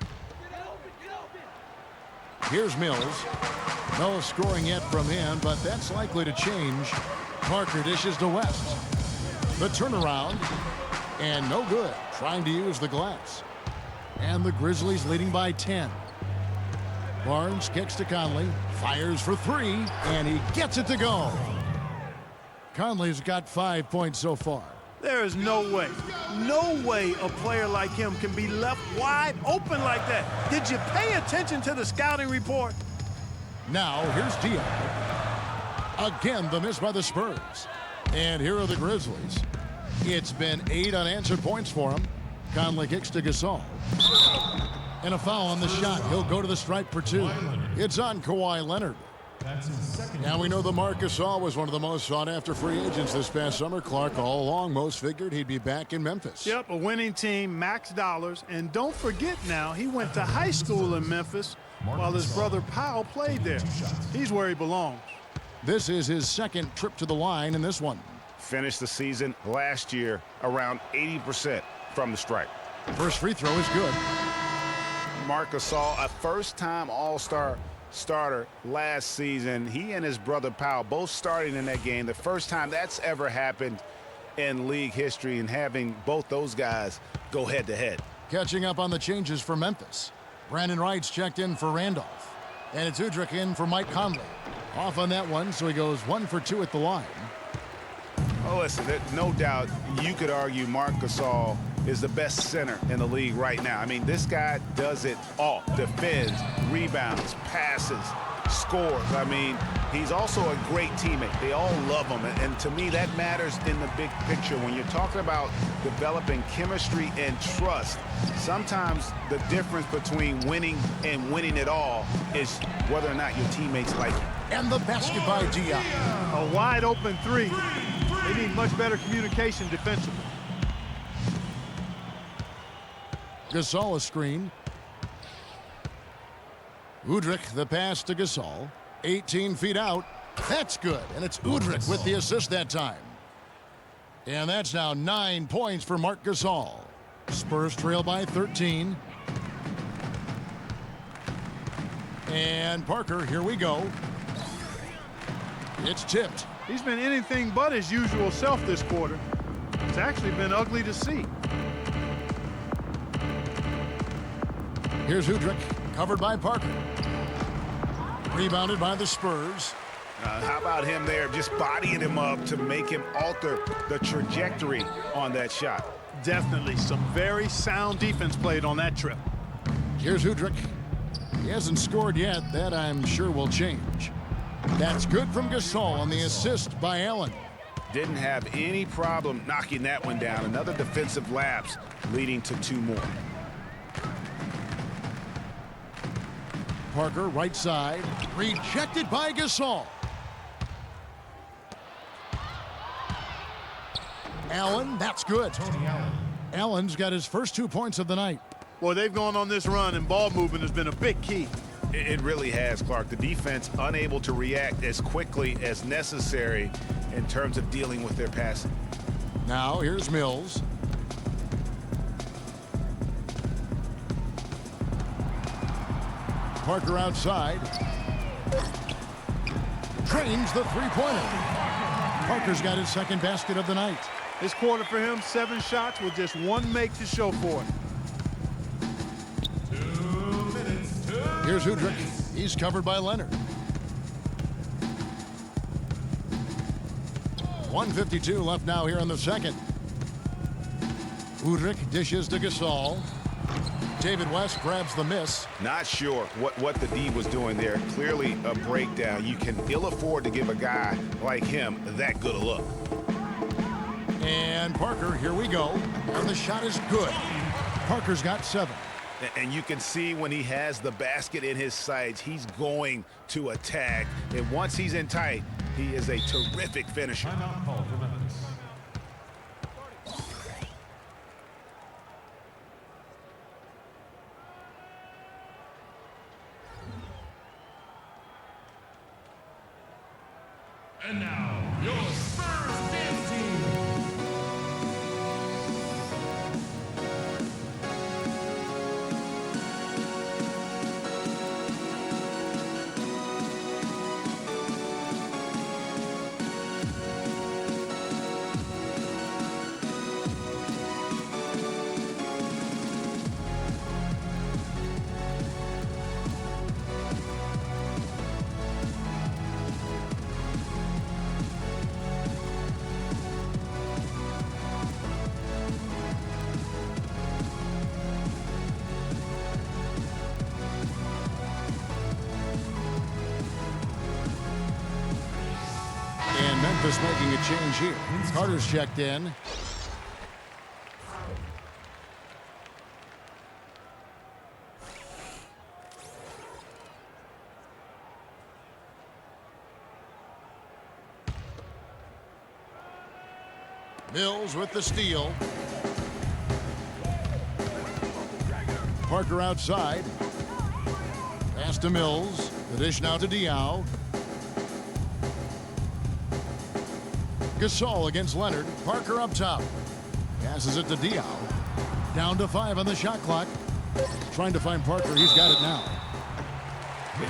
[SPEAKER 5] Here's Mills. No scoring yet from him, but that's likely to change. Parker dishes to West. The turnaround. And no good. Trying to use the glass. And the Grizzlies leading by 10. Barnes kicks to Conley. Fires for 3. And he gets it to go. Conley's got 5 points so far.
[SPEAKER 7] There is no way a player like him can be left wide open like that. Did you pay attention to the scouting report?
[SPEAKER 5] Now here's Diaw. Again, the miss by the Spurs. And here are the Grizzlies. It's been 8 unanswered points for him. Conley kicks to Gasol. And a foul on the shot. He'll go to the stripe for 2. It's on Kawhi Leonard. Now we know that Marc Gasol was one of the most sought-after free agents this past summer. Clark, all along, most figured he'd be back in Memphis.
[SPEAKER 7] Yep, a winning team, max dollars. And don't forget now, he went to high school in Memphis while his brother Powell played there. He's where he belongs.
[SPEAKER 5] This is his second trip to the line in this one.
[SPEAKER 6] Finished the season last year around 80% from the stripe.
[SPEAKER 5] First free throw is good.
[SPEAKER 6] Marc Gasol, a first-time All-Star starter last season. He and his brother Powell both starting in that game. The first time that's ever happened in league history, and having both those guys go head-to-head.
[SPEAKER 5] Catching up on the changes for Memphis. Brandon Wright's checked in for Randolph. And it's Udrih in for Mike Conley. Off on that one, so he goes 1 for 2 at the line.
[SPEAKER 6] Oh, listen, no doubt you could argue Marc Gasol is the best center in the league right now. I mean, this guy does it all. Defends, rebounds, passes, scores. I mean, he's also a great teammate. They all love him. And to me, that matters in the big picture. When you're talking about developing chemistry and trust, sometimes the difference between winning and winning it all is whether or not your teammates like you.
[SPEAKER 5] And the basket by Diop.
[SPEAKER 7] A wide open three. They need much better communication defensively.
[SPEAKER 5] Gasol a screen. Udrih the pass to Gasol. 18 feet out. That's good. And it's Udrih with the assist that time. And that's now 9 points for Marc Gasol. Spurs trail by 13. And Parker, here we go. It's tipped.
[SPEAKER 7] He's been anything but his usual self this quarter. It's actually been ugly to see.
[SPEAKER 5] Here's Udrih, covered by Parker. Rebounded by the Spurs.
[SPEAKER 6] How about him there, just bodying him up to make him alter the trajectory on that shot.
[SPEAKER 7] Definitely some very sound defense played on that trip.
[SPEAKER 5] Here's Udrih. He hasn't scored yet. That I'm sure will change. That's good from Gasol on the assist by Allen.
[SPEAKER 6] Didn't have any problem knocking that one down. Another defensive lapse leading to 2 more.
[SPEAKER 5] Parker, right side. Rejected by Gasol. Allen, that's good. Allen's got his first 2 points of the night.
[SPEAKER 7] Well, they've gone on this run, and ball movement has been a big key.
[SPEAKER 6] It really has, Clark. The defense unable to react as quickly as necessary in terms of dealing with their passing.
[SPEAKER 5] Now, here's Mills. Parker outside. Drains the three-pointer. Parker's got his second basket of the night.
[SPEAKER 7] This quarter for him, 7 shots with just 1 make to show for it.
[SPEAKER 5] Here's Udrih. He's covered by Leonard. 1:52 left now here in the second. Udrih dishes to Gasol. David West grabs the miss.
[SPEAKER 6] Not sure what the D was doing there. Clearly a breakdown. You can ill afford to give a guy like him that good a look.
[SPEAKER 5] And Parker, here we go. And the shot is good. Parker's got 7.
[SPEAKER 6] And you can see when he has the basket in his sights, he's going to attack. And once he's in tight, he is a terrific finisher.
[SPEAKER 10] And now, your Spurs dance team.
[SPEAKER 5] Memphis making a change here. Carter's checked in. Mills with the steal. Parker outside. Pass to Mills. The dish now to Diaw. Gasol against Leonard. Parker up top. Passes it to Diaw. Down to 5 on the shot clock. Trying to find Parker. He's got it now.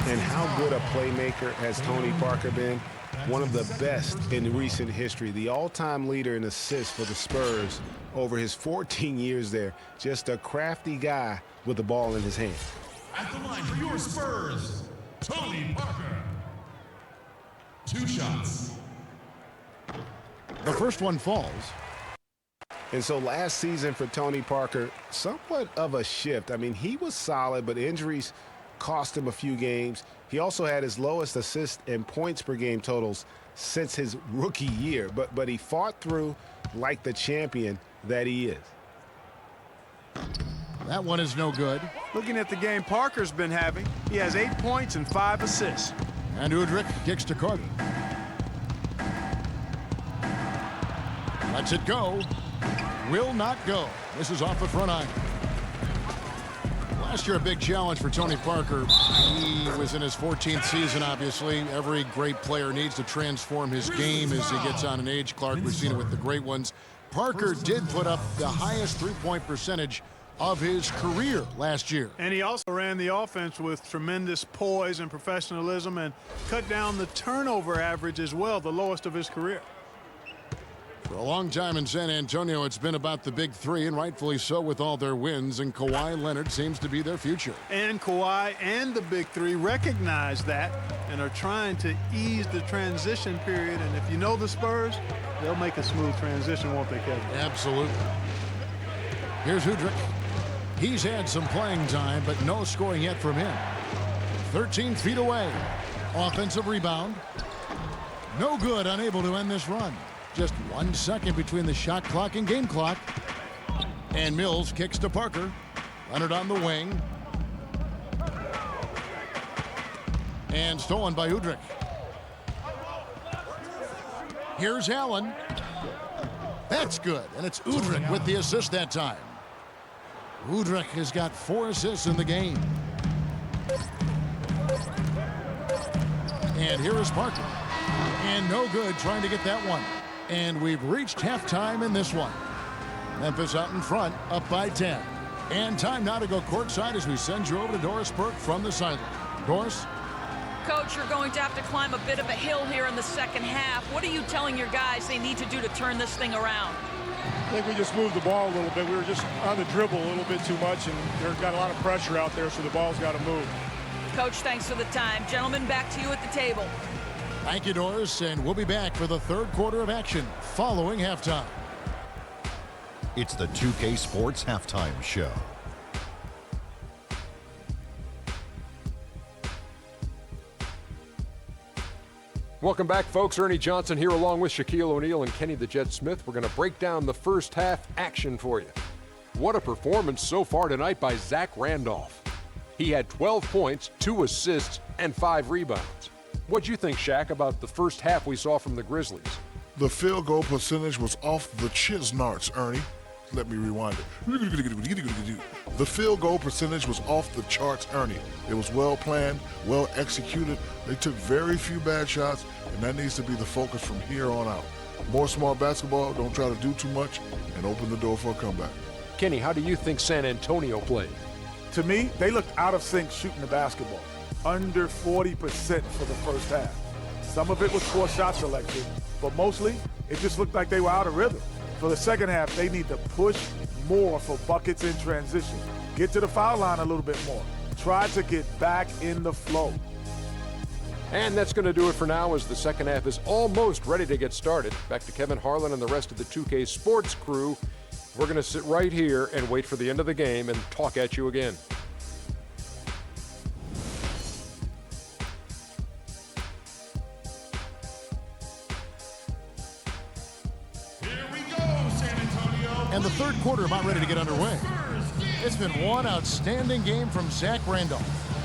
[SPEAKER 6] And how good a playmaker has Tony Parker been? One of the best in recent history. The all-time leader in assists for the Spurs over his 14 years there. Just a crafty guy with the ball in his hand.
[SPEAKER 10] At the line for your Spurs, Tony Parker. 2 shots.
[SPEAKER 5] The first one falls.
[SPEAKER 6] And so last season for Tony Parker, somewhat of a shift. I mean, he was solid, but injuries cost him a few games. He also had his lowest assist and points per game totals since his rookie year. But he fought through like the champion that he is.
[SPEAKER 5] That one is no good.
[SPEAKER 7] Looking at the game Parker's been having, he has 8 points and 5 assists.
[SPEAKER 5] And Udrih kicks to Carter. Lets it go. Will not go. This is off the front iron. Last year, a big challenge for Tony Parker. He was in his 14th season, obviously. Every great player needs to transform his game as he gets on in age. Clark, we've seen it with the great ones. Parker did put up the highest three-point percentage of his career last year.
[SPEAKER 7] And he also ran the offense with tremendous poise and professionalism and cut down the turnover average as well, the lowest of his career.
[SPEAKER 5] For a long time in San Antonio, it's been about the big three, and rightfully so with all their wins, and Kawhi Leonard seems to be their future.
[SPEAKER 7] And Kawhi and the big three recognize that and are trying to ease the transition period. And if you know the Spurs, they'll make a smooth transition, won't they, Kevin?
[SPEAKER 5] Absolutely. Here's Udrih. He's had some playing time, but no scoring yet from him. 13 feet away. Offensive rebound. No good, unable to end this run. Just 1 second between the shot clock and game clock. And Mills kicks to Parker. Leonard on the wing. And stolen by Udrih. Here's Allen. That's good. And it's Udrih with the assist that time. Udrih has got 4 assists in the game. And here is Parker. And no good trying to get that one. And we've reached halftime in this one. Memphis out in front, up by 10. And time now to go courtside as we send you over to Doris Burke from the sideline. Doris?
[SPEAKER 8] Coach, you're going to have to climb a bit of a hill here in the second half. What are you telling your guys they need to do to turn this thing around?
[SPEAKER 11] I think we just moved the ball a little bit. We were just on the dribble a little bit too much, and there's got a lot of pressure out there, so the ball's got to move.
[SPEAKER 8] Coach, thanks for the time. Gentlemen, back to you at the table.
[SPEAKER 5] Thank you, Doris, and we'll be back for the third quarter of action following halftime.
[SPEAKER 1] It's the 2K Sports Halftime Show.
[SPEAKER 2] Welcome back, folks. Ernie Johnson here along with Shaquille O'Neal and Kenny the Jet Smith. We're going to break down the first half action for you. What a performance so far tonight by Zach Randolph. He had 12 points, 2 assists, and 5 rebounds. What'd you think, Shaq, about the first half we saw from the Grizzlies?
[SPEAKER 4] The field goal percentage was off the Chisnarts, Ernie. Let me rewind it. The field goal percentage was off the charts, Ernie. It was well planned, well executed. They took very few bad shots, and that needs to be the focus from here on out. More smart basketball, don't try to do too much, and open the door for a comeback.
[SPEAKER 2] Kenny, how do you think San Antonio played?
[SPEAKER 3] To me, they looked out of sync shooting the basketball. Under 40% for the first half. Some of it was poor shot selection, but mostly it just looked like they were out of rhythm. For the second half, they need to push more for buckets in transition. Get to the foul line a little bit more. Try to get back in the flow.
[SPEAKER 2] And that's going to do it for now as the second half is almost ready to get started. Back to Kevin Harlan and the rest of the 2K Sports crew. We're going to sit right here and wait for the end of the game and talk at you again.
[SPEAKER 5] And the third quarter about ready to get underway. It's been one outstanding game from Zach Randolph.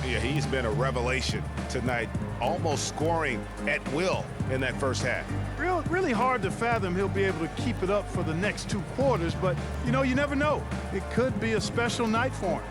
[SPEAKER 6] Yeah, he's been a revelation tonight, almost scoring at will in that first half.
[SPEAKER 7] Really hard to fathom he'll be able to keep it up for the next 2 quarters, but, you know, you never know. It could be a special night for him.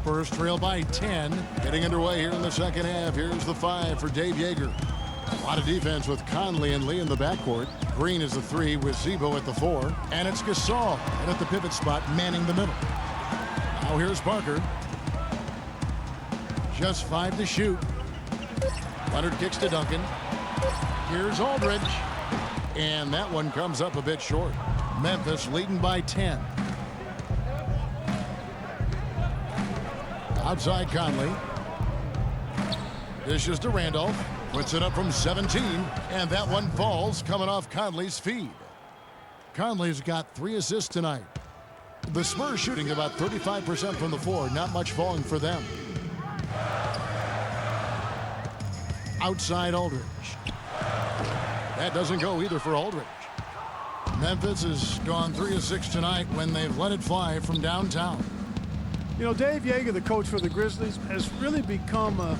[SPEAKER 5] Spurs trail by 10. Getting underway here in the second half. Here's the 5 for Dave Yeager. A lot of defense with Conley and Lee in the backcourt. Green is the 3 with Zebo at the 4. And it's Gasol and at the pivot spot, manning the middle. Now here's Parker. Just 5 to shoot. Leonard kicks to Duncan. Here's Aldridge. And that one comes up a bit short. Memphis leading by 10. Outside Conley. Dishes to Randolph. Puts it up from 17. And that one falls coming off Conley's feed. Conley's got 3 assists tonight. The Spurs shooting about 35% from the floor. Not much falling for them. Outside Aldridge. That doesn't go either for Aldridge. Memphis has gone 3 of 6 tonight when they've let it fly from downtown.
[SPEAKER 7] You know, Dave Yeager, the coach for the Grizzlies, has really become a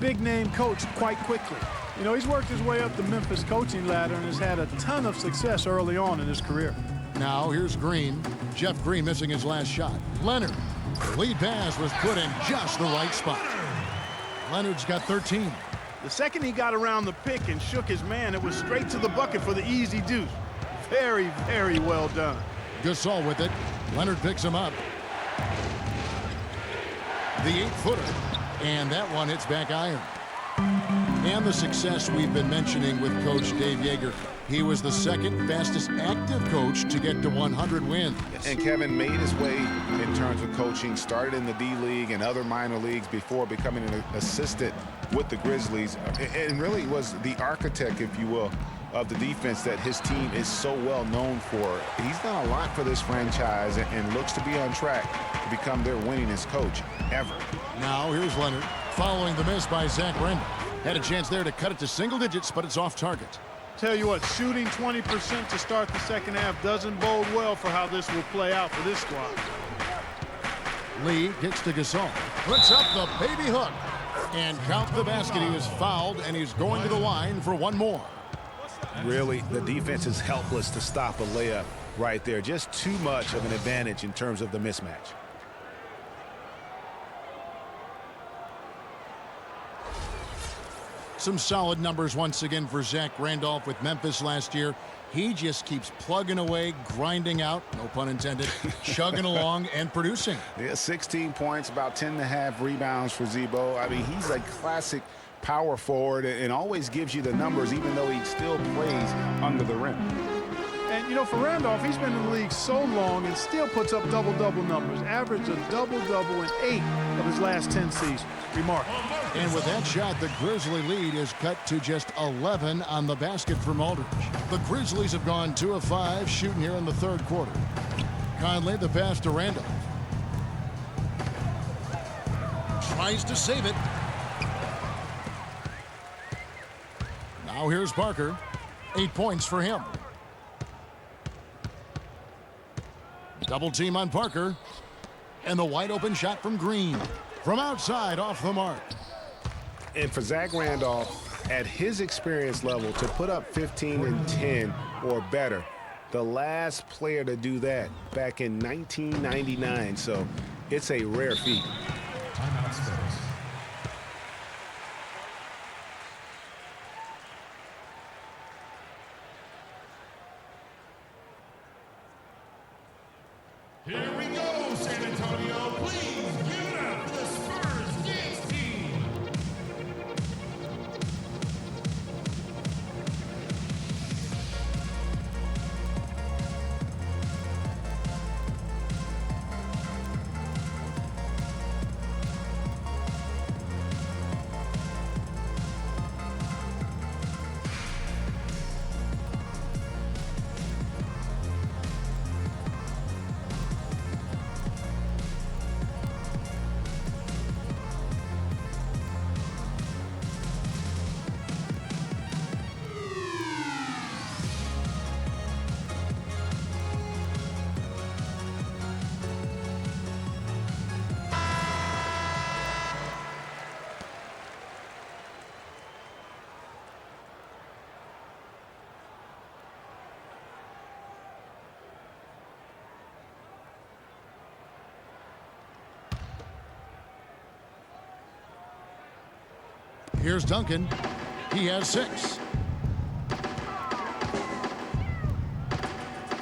[SPEAKER 7] big-name coach quite quickly. You know, he's worked his way up the Memphis coaching ladder and has had a ton of success early on in his career.
[SPEAKER 5] Now here's Green. Jeff Green missing his last shot. Leonard. Lead pass was put in just the right spot. Leonard's got 13.
[SPEAKER 7] The second he got around the pick and shook his man, it was straight to the bucket for the easy deuce. Very, very well done.
[SPEAKER 5] Gasol with it. Leonard picks him up. The 8-footer. And that one hits back iron. And the success we've been mentioning with Coach Dave Yeager. He was the second fastest active coach to get to 100 wins.
[SPEAKER 6] And Kevin made his way in terms of coaching, started in the D-League and other minor leagues before becoming an assistant with the Grizzlies, and really was the architect, if you will, of the defense that his team is so well known for. He's done a lot for this franchise and looks to be on track to become their winningest coach ever.
[SPEAKER 5] Now here's Leonard following the miss by Zach Randolph. Had a chance there to cut it to single digits, but it's off target.
[SPEAKER 7] Tell you what, shooting 20% to start the second half doesn't bode well for how this will play out for this squad.
[SPEAKER 5] Lee gets to Gasol. Puts up the baby hook. And count the basket. He was fouled, and he's going to the line for one more.
[SPEAKER 6] Really, the defense is helpless to stop a layup right there. Just too much of an advantage in terms of the mismatch.
[SPEAKER 5] Some solid numbers once again for Zach Randolph with Memphis last year. He just keeps plugging away, grinding out, no pun intended, chugging along and producing.
[SPEAKER 6] Yeah, 16 points, about 10.5 rebounds for Zebo. I mean, he's a classic power forward and always gives you the numbers, even though he still plays under the rim.
[SPEAKER 7] And, you know, for Randolph, he's been in the league so long and still puts up double-double numbers. Average a double-double in 8 of his last 10 seasons. Remarkable.
[SPEAKER 5] And with that shot, the Grizzly lead is cut to just 11 on the basket from Aldridge. The Grizzlies have gone 2 of 5 shooting here in the third quarter. Conley, the pass to Randolph. Tries to save it. Now here's Parker. 8 points for him. Double team on Parker. And the wide open shot from Green. From outside, off the mark.
[SPEAKER 6] And for Zach Randolph, at his experience level, to put up 15 and 10 or better, the last player to do that back in 1999. So it's a rare feat.
[SPEAKER 10] Timeout Spurs. Here we go, San Antonio. Please give it up for the Spurs dance team.
[SPEAKER 5] Here's Duncan. He has 6.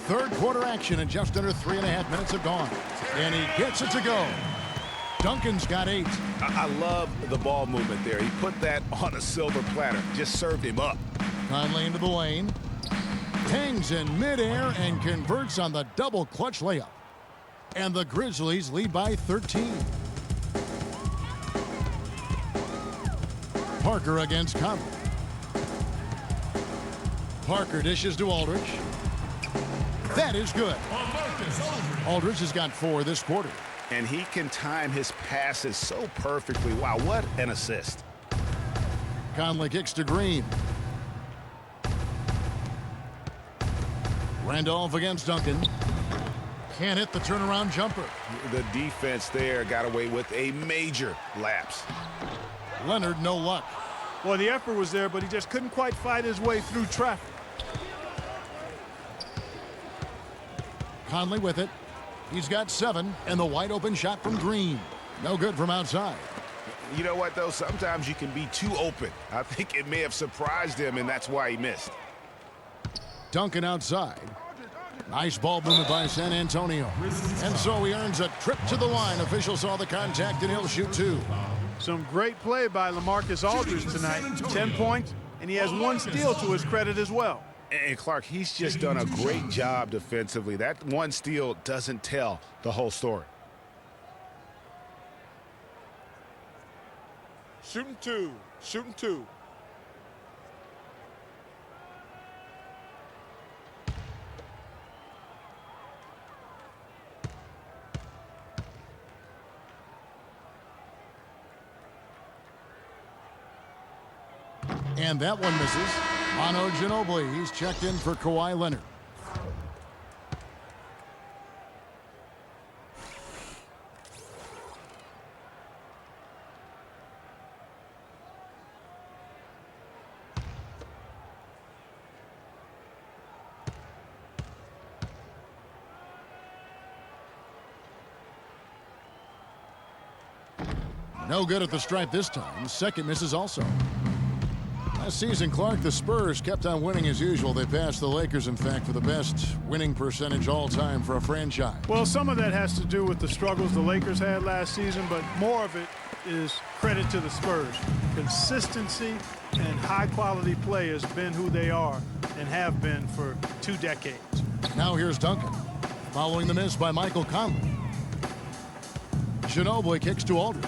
[SPEAKER 5] Third quarter action, and just under 3.5 minutes have gone. And he gets it to go. Duncan's got 8.
[SPEAKER 6] I love the ball movement there. He put that on a silver platter. Just served him up.
[SPEAKER 5] Conley into the lane. Hangs in midair and converts on the double clutch layup. And the Grizzlies lead by 13. Parker against Conley. Parker dishes to Aldridge. That is good. Aldridge has got 4 this quarter.
[SPEAKER 6] And he can time his passes so perfectly. Wow, what an assist.
[SPEAKER 5] Conley kicks to Green. Randolph against Duncan. Can't hit the turnaround jumper.
[SPEAKER 6] The defense there got away with a major lapse.
[SPEAKER 5] Leonard, no luck.
[SPEAKER 7] Well, the effort was there, but he just couldn't quite fight his way through traffic.
[SPEAKER 5] Conley with it. He's got 7, and the wide open shot from Green. No good from outside.
[SPEAKER 6] You know what, though? Sometimes you can be too open. I think it may have surprised him, and that's why he missed.
[SPEAKER 5] Duncan outside. Nice ball movement by San Antonio. And so he earns a trip to the line. Official saw the contact, and he'll shoot 2.
[SPEAKER 7] Some great play by LaMarcus Aldridge tonight. 10 points, and he has 1 steal to his credit as well.
[SPEAKER 6] And Clark, he's just done a great job defensively. That 1 steal doesn't tell the whole story.
[SPEAKER 11] Shooting 2. Shooting 2.
[SPEAKER 5] And that one misses. Manu Ginobili, he's checked in for Kawhi Leonard. No good at the stripe this time. Second misses also. Last season, Clark, the Spurs kept on winning as usual. They passed the Lakers, in fact, for the best winning percentage all time for a franchise.
[SPEAKER 7] Well, some of that has to do with the struggles the Lakers had last season, but more of it is credit to the Spurs. Consistency and high-quality play has been who they are and have been for 2 decades.
[SPEAKER 5] Now here's Duncan, following the miss by Michael Conley. Ginobili kicks to Aldridge.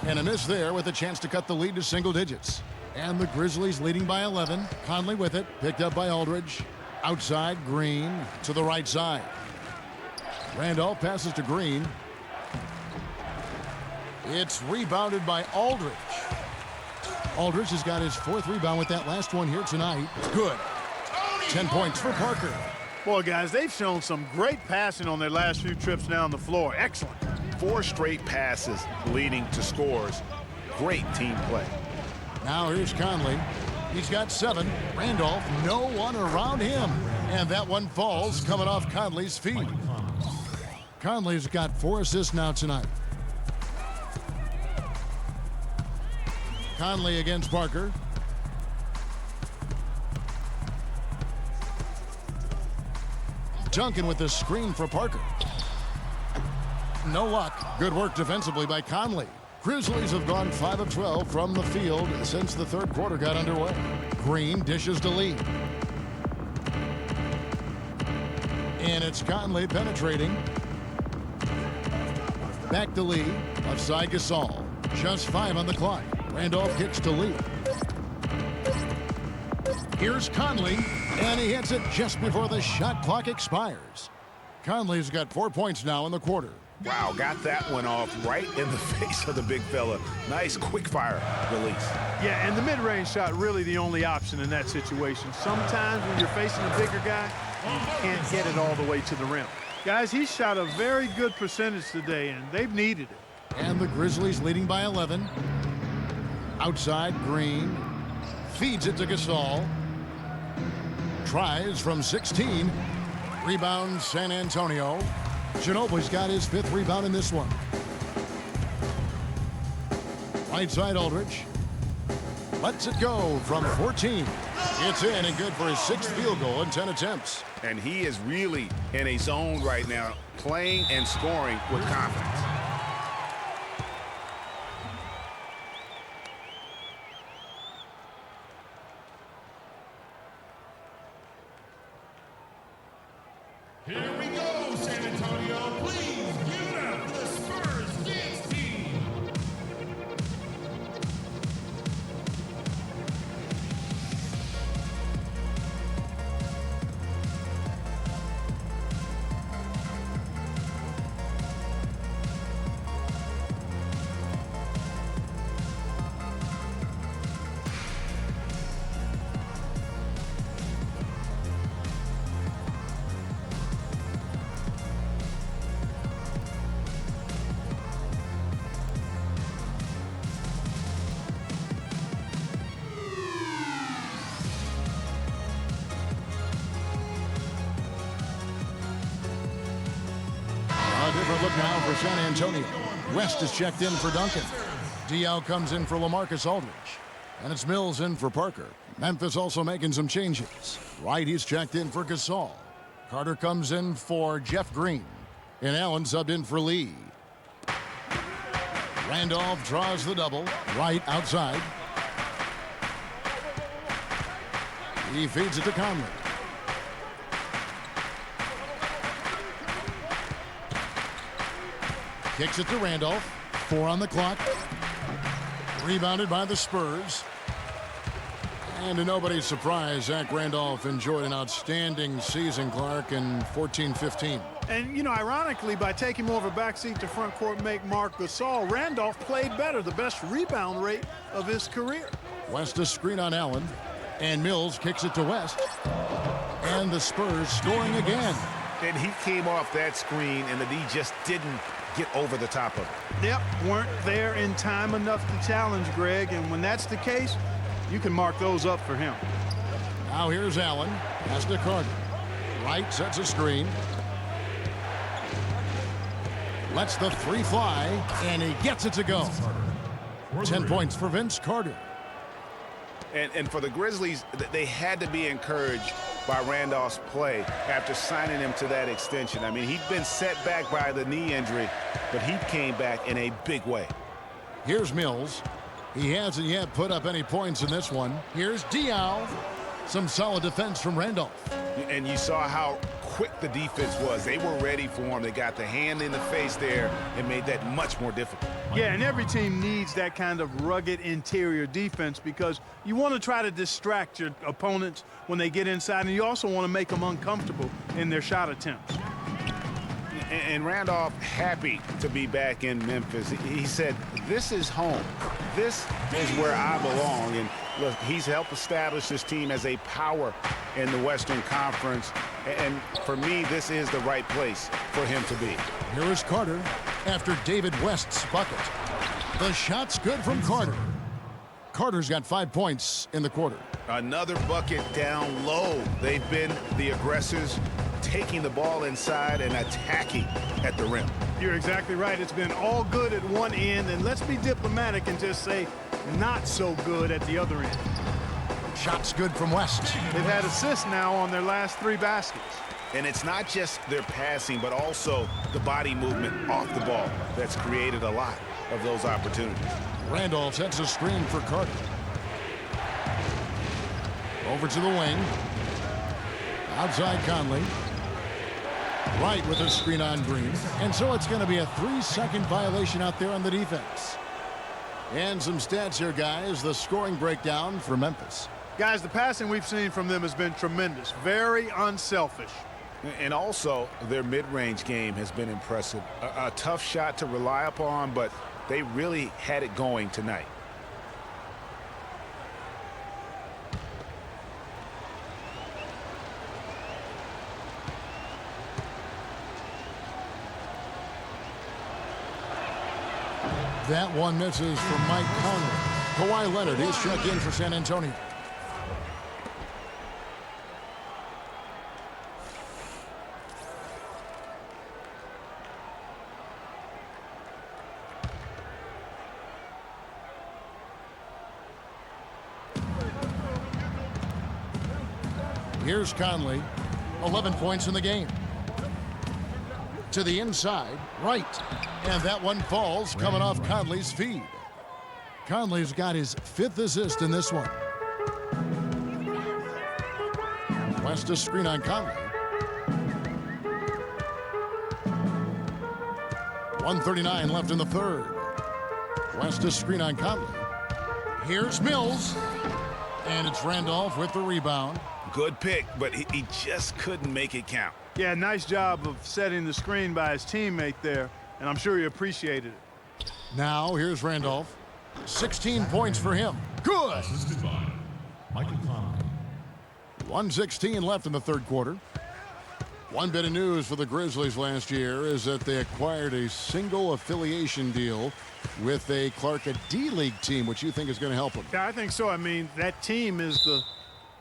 [SPEAKER 5] And a miss there with a chance to cut the lead to single digits. And the Grizzlies leading by 11. Conley with it, picked up by Aldridge. Outside, Green to the right side. Randolph passes to Green. It's rebounded by Aldridge. Aldridge has got his 4th rebound with that last one here tonight. Good. 10 points for Parker.
[SPEAKER 7] Boy, guys, they've shown some great passing on their last few trips down the floor. Excellent.
[SPEAKER 6] 4 straight passes leading to scores. Great team play.
[SPEAKER 5] Now here's Conley. He's got 7. Randolph, no one around him. And that one falls coming off Conley's feet. Conley's got 4 assists now tonight. Conley against Parker. Duncan with the screen for Parker. No luck. Good work defensively by Conley. Grizzlies have gone 5 of 12 from the field since the 3rd quarter got underway. Green dishes to Lee. And it's Conley penetrating. Back to Lee. Left side Gasol. Just 5 on the clock. Randolph kicks to Lee. Here's Conley. And he hits it just before the shot clock expires. Conley's got 4 points now in the quarter.
[SPEAKER 6] Wow, got that one off right in the face of the big fella. Nice quick fire release.
[SPEAKER 7] Yeah, and the mid-range shot really the only option in that situation. Sometimes when you're facing a bigger guy, you can't get it all the way to the rim. Guys, he shot a very good percentage today, and they've needed it.
[SPEAKER 5] And the Grizzlies leading by 11. Outside, Green. Feeds it to Gasol. Tries from 16. Rebound, San Antonio. Ginobili's got his 5th rebound in this one. Right side Aldridge. Lets it go from 14. It's in and good for his 6th field goal in 10 attempts.
[SPEAKER 6] And he is really in a zone right now, playing and scoring with confidence.
[SPEAKER 10] Here we go, San Antonio. Please give it up for the Spurs dance team.
[SPEAKER 5] A different look now for San Antonio. West is checked in for Duncan. Diaw comes in for LaMarcus Aldridge. And it's Mills in for Parker. Memphis also making some changes. Wright, he's checked in for Gasol. Carter comes in for Jeff Green. And Allen subbed in for Lee. Randolph draws the double. Wright outside. He feeds it to Conley. Kicks it to Randolph. 4 on the clock. Rebounded by the Spurs. And to nobody's surprise, Zach Randolph enjoyed an outstanding season, Clark, in 14-15.
[SPEAKER 7] And, you know, ironically, by taking more of a backseat to front court make Marc Gasol, Randolph played better, the best rebound rate of his career.
[SPEAKER 5] West a screen on Allen. And Mills kicks it to West. And the Spurs scoring again.
[SPEAKER 6] And he came off that screen, and the D just didn't get over the top of it.
[SPEAKER 7] Yep, weren't there in time enough to challenge Greg, and when that's the case, you can mark those up for him.
[SPEAKER 5] Now here's Allen. Pass to Carter. Wright sets a screen. Lets the 3 fly, and he gets it to go. 10 points for Vince Carter.
[SPEAKER 6] And for the Grizzlies, they had to be encouraged by Randolph's play after signing him to that extension. I mean, he'd been set back by the knee injury, but he came back in a big way.
[SPEAKER 5] Here's Mills. He hasn't yet put up any points in this one. Here's Diaw. Some solid defense from Randolph.
[SPEAKER 6] And you saw how quick the defense was. They were ready for him. They got the hand in the face there and made that much more difficult.
[SPEAKER 7] Yeah, and every team needs that kind of rugged interior defense because you want to try to distract your opponents when they get inside, and you also want to make them uncomfortable in their shot attempts.
[SPEAKER 6] And Randolph happy to be back in Memphis. He said, this is home. This is where I belong. And look, he's helped establish this team as a power in the Western Conference. And for me, this is the right place for him to be.
[SPEAKER 5] Here is Carter after David West's bucket. The shot's good from Carter. Carter's got 5 points in the quarter.
[SPEAKER 6] Another bucket down low. They've been the aggressors, taking the ball inside and attacking at the rim.
[SPEAKER 7] You're exactly right. It's been all good at one end, and let's be diplomatic and just say not so good at the other end.
[SPEAKER 5] Shot's good from West.
[SPEAKER 7] They've had assists now on their last 3 baskets.
[SPEAKER 6] And it's not just their passing, but also the body movement off the ball that's created a lot of those opportunities.
[SPEAKER 5] Randolph sets a screen for Carter. Over to the wing. Outside Conley. Wright with a screen on Green. And so it's going to be a 3-second violation out there on the defense. And some stats here, guys. The scoring breakdown for Memphis.
[SPEAKER 7] Guys, the passing we've seen from them has been tremendous. Very unselfish.
[SPEAKER 6] And also, their mid-range game has been impressive. A tough shot to rely upon, but they really had it going tonight.
[SPEAKER 5] That one misses for Mike Conley. Kawhi Leonard, he's checked in for San Antonio. Here's Conley. 11 points in the game. To the inside, right. And that one falls, coming off Conley's feed. Conley's got his 5th assist in this one. West a screen on Conley. 1:39 left in the third. West a screen on Conley. Here's Mills. And it's Randolph with the rebound.
[SPEAKER 6] Good pick, but he just couldn't make it count.
[SPEAKER 7] Yeah, nice job of setting the screen by his teammate there, and I'm sure he appreciated it.
[SPEAKER 5] Now here's Randolph. 16 points for him. Good.
[SPEAKER 10] Assisted by Michael Conley.
[SPEAKER 5] 1:16 left in the third quarter. One bit of news for the Grizzlies last year is that they acquired a single affiliation deal with a Clark D-League team, which you think is going to help them.
[SPEAKER 7] Yeah, I think so. I mean, that team is the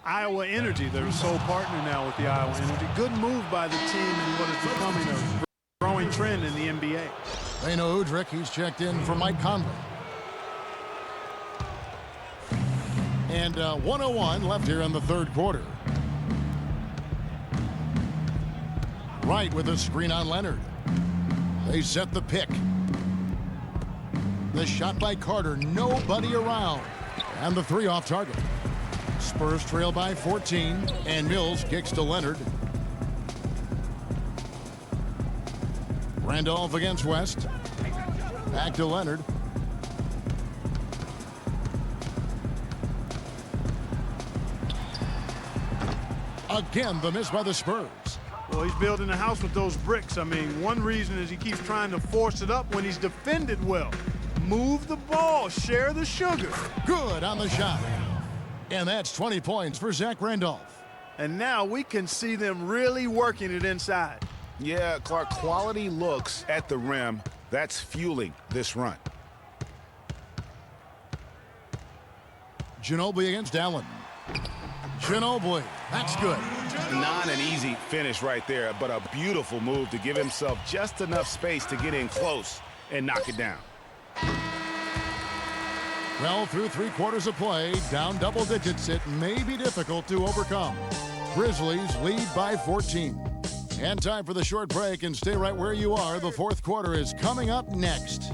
[SPEAKER 7] Iowa Energy. They're a sole partner now with the Iowa Energy. Good move by the team in what is becoming a growing trend in the NBA.
[SPEAKER 5] Leno Udrich, he's checked in for Mike Conley. And 1:01 left here in the third quarter. Wright with a screen on Leonard. They set the pick. The shot by Carter, nobody around. And the three off target. Spurs trail by 14, and Mills kicks to Leonard. Randolph against West. Back to Leonard. Again, the miss by the Spurs.
[SPEAKER 7] Well, he's building a house with those bricks. I mean, one reason is he keeps trying to force it up when he's defended well. Move the ball, share the sugar.
[SPEAKER 5] Good on the shot. And that's 20 points for Zach Randolph.
[SPEAKER 7] And now we can see them really working it inside.
[SPEAKER 6] Yeah, Clark, quality looks at the rim. That's fueling this run.
[SPEAKER 5] Ginobili against Allen. Ginobili, that's good.
[SPEAKER 6] Not an easy finish right there, but a beautiful move to give himself just enough space to get in close and knock it down.
[SPEAKER 5] Well, through 3 quarters of play, down double digits, it may be difficult to overcome. Grizzlies lead by 14. And time for the short break, and stay right where you are. The fourth quarter is coming up next.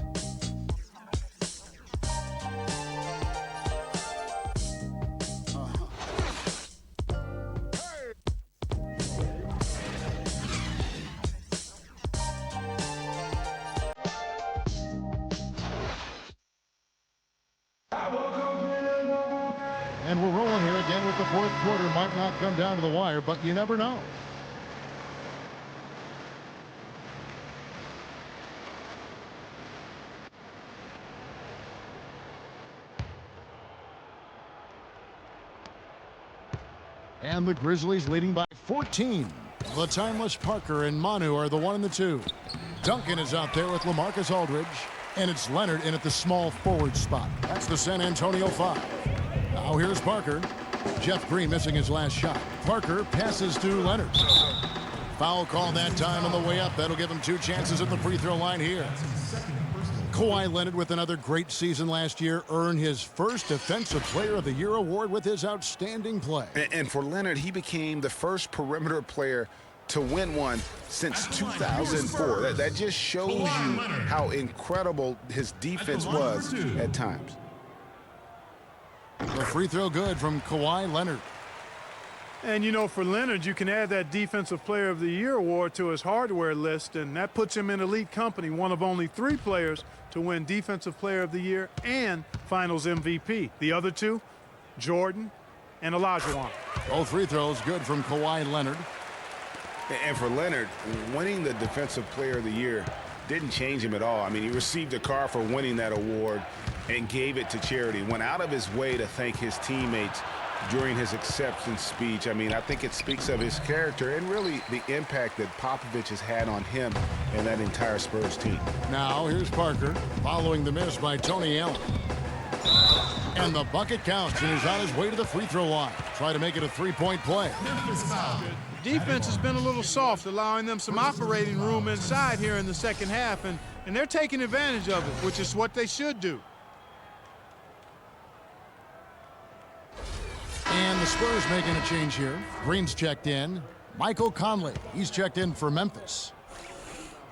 [SPEAKER 5] And we're rolling here again with the fourth quarter. Might not come down to the wire, but you never know. And the Grizzlies leading by 14. The timeless Parker and Manu are the 1 and the 2. Duncan is out there with LaMarcus Aldridge. And it's Leonard in at the small forward spot. That's the San Antonio 5. Now here's Parker. Jeff Green missing his last shot. Parker passes to Leonard. Foul call that time on the way up. That'll give him 2 chances at the free throw line here. Kawhi Leonard with another great season last year earned his first Defensive Player of the Year award with his outstanding play.
[SPEAKER 6] And for Leonard, he became the first perimeter player to win one since 2004. That just shows you how incredible his defense was at times.
[SPEAKER 5] The free throw good from Kawhi Leonard.
[SPEAKER 7] And, you know, for Leonard, you can add that Defensive Player of the Year award to his hardware list, and that puts him in elite company, one of only 3 players to win Defensive Player of the Year and Finals MVP. The other 2, Jordan and Olajuwon.
[SPEAKER 5] Both free throws good from Kawhi Leonard.
[SPEAKER 6] And for Leonard, winning the Defensive Player of the Year didn't change him at all. I mean, he received a car for winning that award and gave it to charity. Went out of his way to thank his teammates during his acceptance speech. I mean, I think it speaks of his character and really the impact that Popovich has had on him and that entire Spurs team.
[SPEAKER 5] Now here's Parker following the miss by Tony Allen. And the bucket counts, and he's on his way to the free throw line. Try to make it a 3-point play.
[SPEAKER 7] Defense has been a little soft, allowing them some operating room inside here in the second half, and they're taking advantage of it, which is what they should do.
[SPEAKER 5] And the Spurs making a change here. Green's checked in. Michael Conley, he's checked in for Memphis.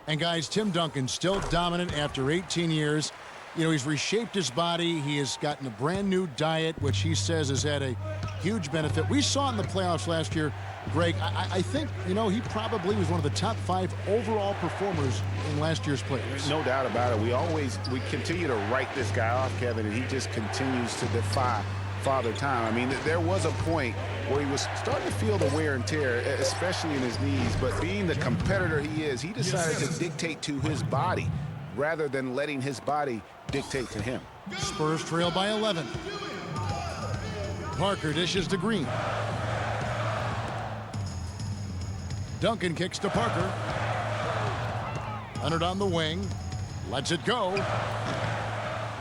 [SPEAKER 5] And guys, Tim Duncan still dominant after 18 years. You know, he's reshaped his body. He has gotten a brand new diet, which he says has had a huge benefit. We saw in the playoffs last year, Greg, I think, you know, he probably was one of the top 5 overall performers in last year's playoffs.
[SPEAKER 6] No doubt about it. We continue to write this guy off, Kevin, and he just continues to defy Father Time. I mean, there was a point where he was starting to feel the wear and tear, especially in his knees. But being the competitor he is, he decided to dictate to his body rather than letting his body dictate to him.
[SPEAKER 5] Spurs trail by 11. Parker dishes to Green. Duncan kicks to Parker. Leonard on the wing. Lets it go.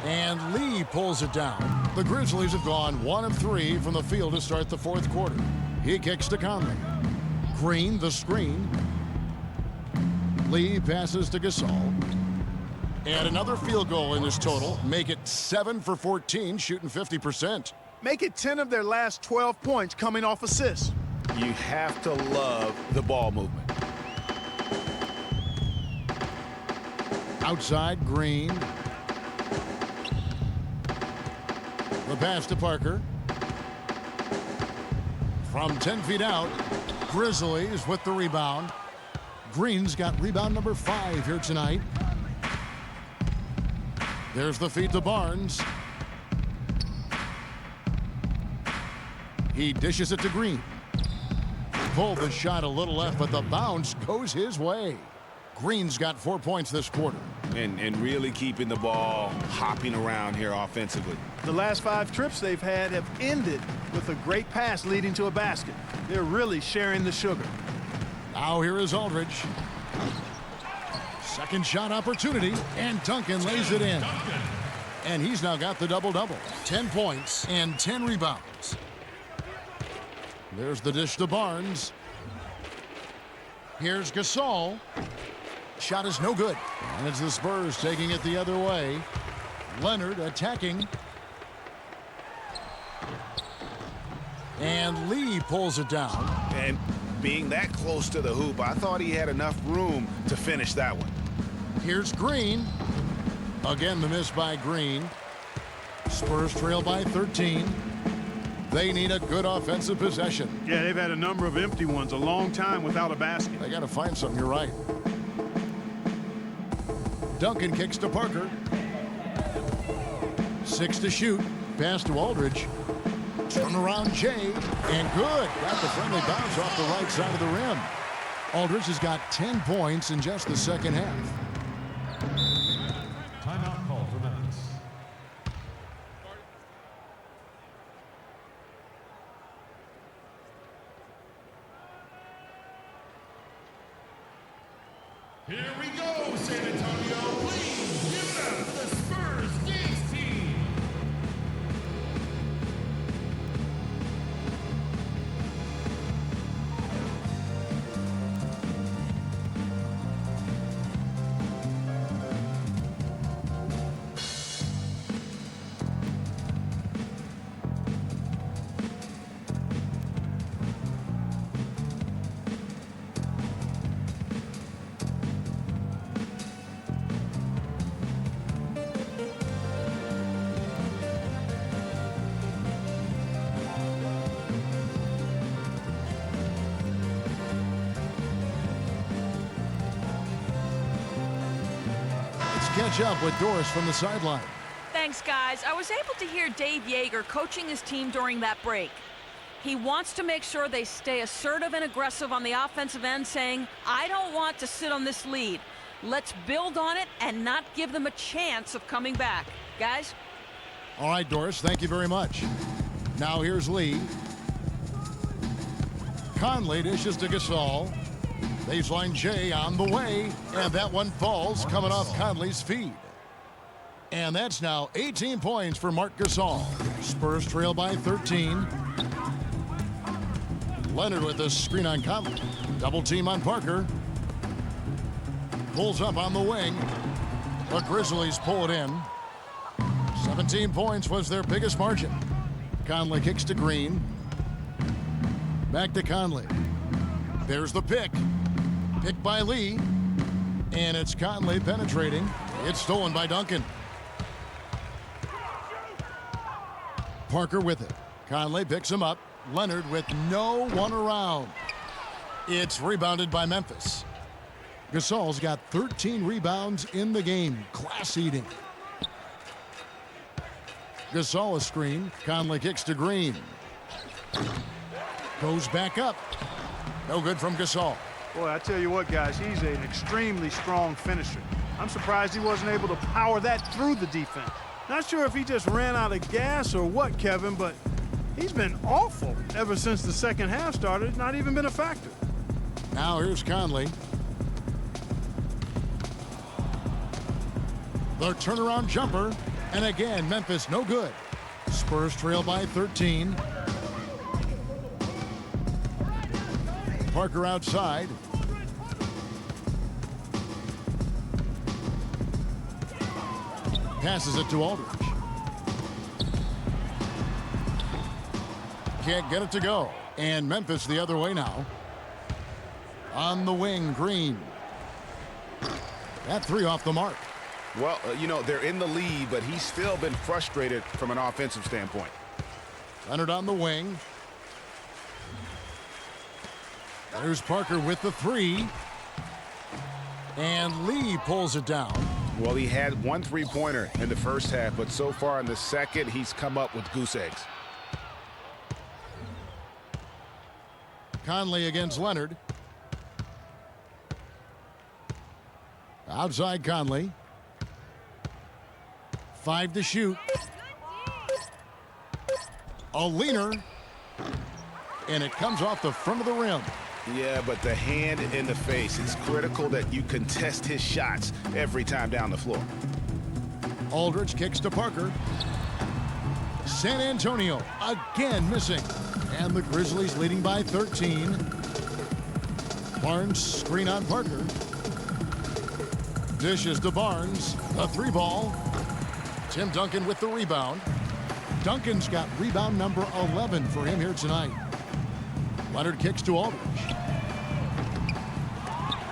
[SPEAKER 5] And Lee pulls it down. The Grizzlies have gone 1 of 3 from the field to start the 4th quarter. He kicks to Conley. Green, the screen. Lee passes to Gasol. And another field goal in this total. Make it 7 for 14, shooting 50%.
[SPEAKER 7] Make it 10 of their last 12 points coming off assists.
[SPEAKER 6] You have to love the ball movement.
[SPEAKER 5] Outside, Green. The pass to Parker. From 10 feet out, Grizzlies with the rebound. Green's got rebound number 5 here tonight. There's the feed to Barnes. He dishes it to Green. Pulled the shot a little left, but the bounce goes his way. Green's got 4 points this quarter.
[SPEAKER 6] And really keeping the ball hopping around here offensively.
[SPEAKER 7] The last 5 trips they've had have ended with a great pass leading to a basket. They're really sharing the sugar.
[SPEAKER 5] Now here is Aldridge. Second shot opportunity, and Duncan lays it in. And he's now got the double-double. 10 points and 10 rebounds. There's the dish to Barnes. Here's Gasol. Shot is no good. And it's the Spurs taking it the other way. Leonard attacking. And Lee pulls it down.
[SPEAKER 6] And being that close to the hoop, I thought he had enough room to finish that one.
[SPEAKER 5] Here's Green. Again, the miss by Green. Spurs trail by 13. They need a good offensive possession.
[SPEAKER 7] Yeah, they've had a number of empty ones, a long time without a basket.
[SPEAKER 5] They got to find something, you're right. Duncan kicks to Parker. 6 to shoot. Pass to Aldridge. Turn around Jay. And good. Got the friendly bounce off the right side of the rim. Aldridge has got 10 points in just the second half.
[SPEAKER 10] Timeout call for Memphis. Here we go, San Antonio. Please give it up for the Spurs dance team.
[SPEAKER 5] Catch up with Doris from the sideline.
[SPEAKER 8] Thanks, guys. I was able to hear Dave Yeager coaching his team during that break. He wants to make sure they stay assertive and aggressive on the offensive end, saying, I don't want to sit on this lead. Let's build on it and not give them a chance of coming back. Guys?
[SPEAKER 5] All right, Doris, thank you very much. Now here's Lee. Conley dishes to Gasol. Baseline Jay on the way, and that one falls coming off Conley's feed. And that's now 18 points for Marc Gasol. Spurs trail by 13. Leonard with the screen on Conley. Double team on Parker. Pulls up on the wing. The Grizzlies pull it in. 17 points was their biggest margin. Conley kicks to Green. Back to Conley. There's the pick. Pick by Lee. And it's Conley penetrating. It's stolen by Duncan. Parker with it. Conley picks him up. Leonard with no one around. It's rebounded by Memphis. Gasol's got 13 rebounds in the game. Class eating. Gasol a screen. Conley kicks to Green. Goes back up. No good from Gasol.
[SPEAKER 7] Boy, I tell you what, guys, he's an extremely strong finisher. I'm surprised he wasn't able to power that through the defense. Not sure if he just ran out of gas or what, Kevin, but he's been awful ever since the second half started. Not even been a factor.
[SPEAKER 5] Now here's Conley. The turnaround jumper. And again, Memphis no good. Spurs trail by 13. Parker outside. Passes it to Aldridge. Can't get it to go. And Memphis the other way now. On the wing, Green. That three off the mark.
[SPEAKER 6] Well, you know, they're in the lead, but he's still been frustrated from an offensive standpoint.
[SPEAKER 5] Leonard on the wing. There's Parker with the three. And Lee pulls it down.
[SPEAKER 6] Well, he had one three-pointer in the first half, but so far in the second, he's come up with goose eggs.
[SPEAKER 5] Conley against Leonard. Outside Conley. 5 to shoot. A leaner. And it comes off the front of the rim.
[SPEAKER 6] Yeah, but the hand in the face. It's critical that you contest his shots every time down the floor.
[SPEAKER 5] Aldridge kicks to Parker. San Antonio again missing. And the Grizzlies leading by 13. Barnes screen on Parker. Dishes to Barnes. A three ball. Tim Duncan with the rebound. Duncan's got rebound number 11 for him here tonight. Leonard kicks to Aldridge.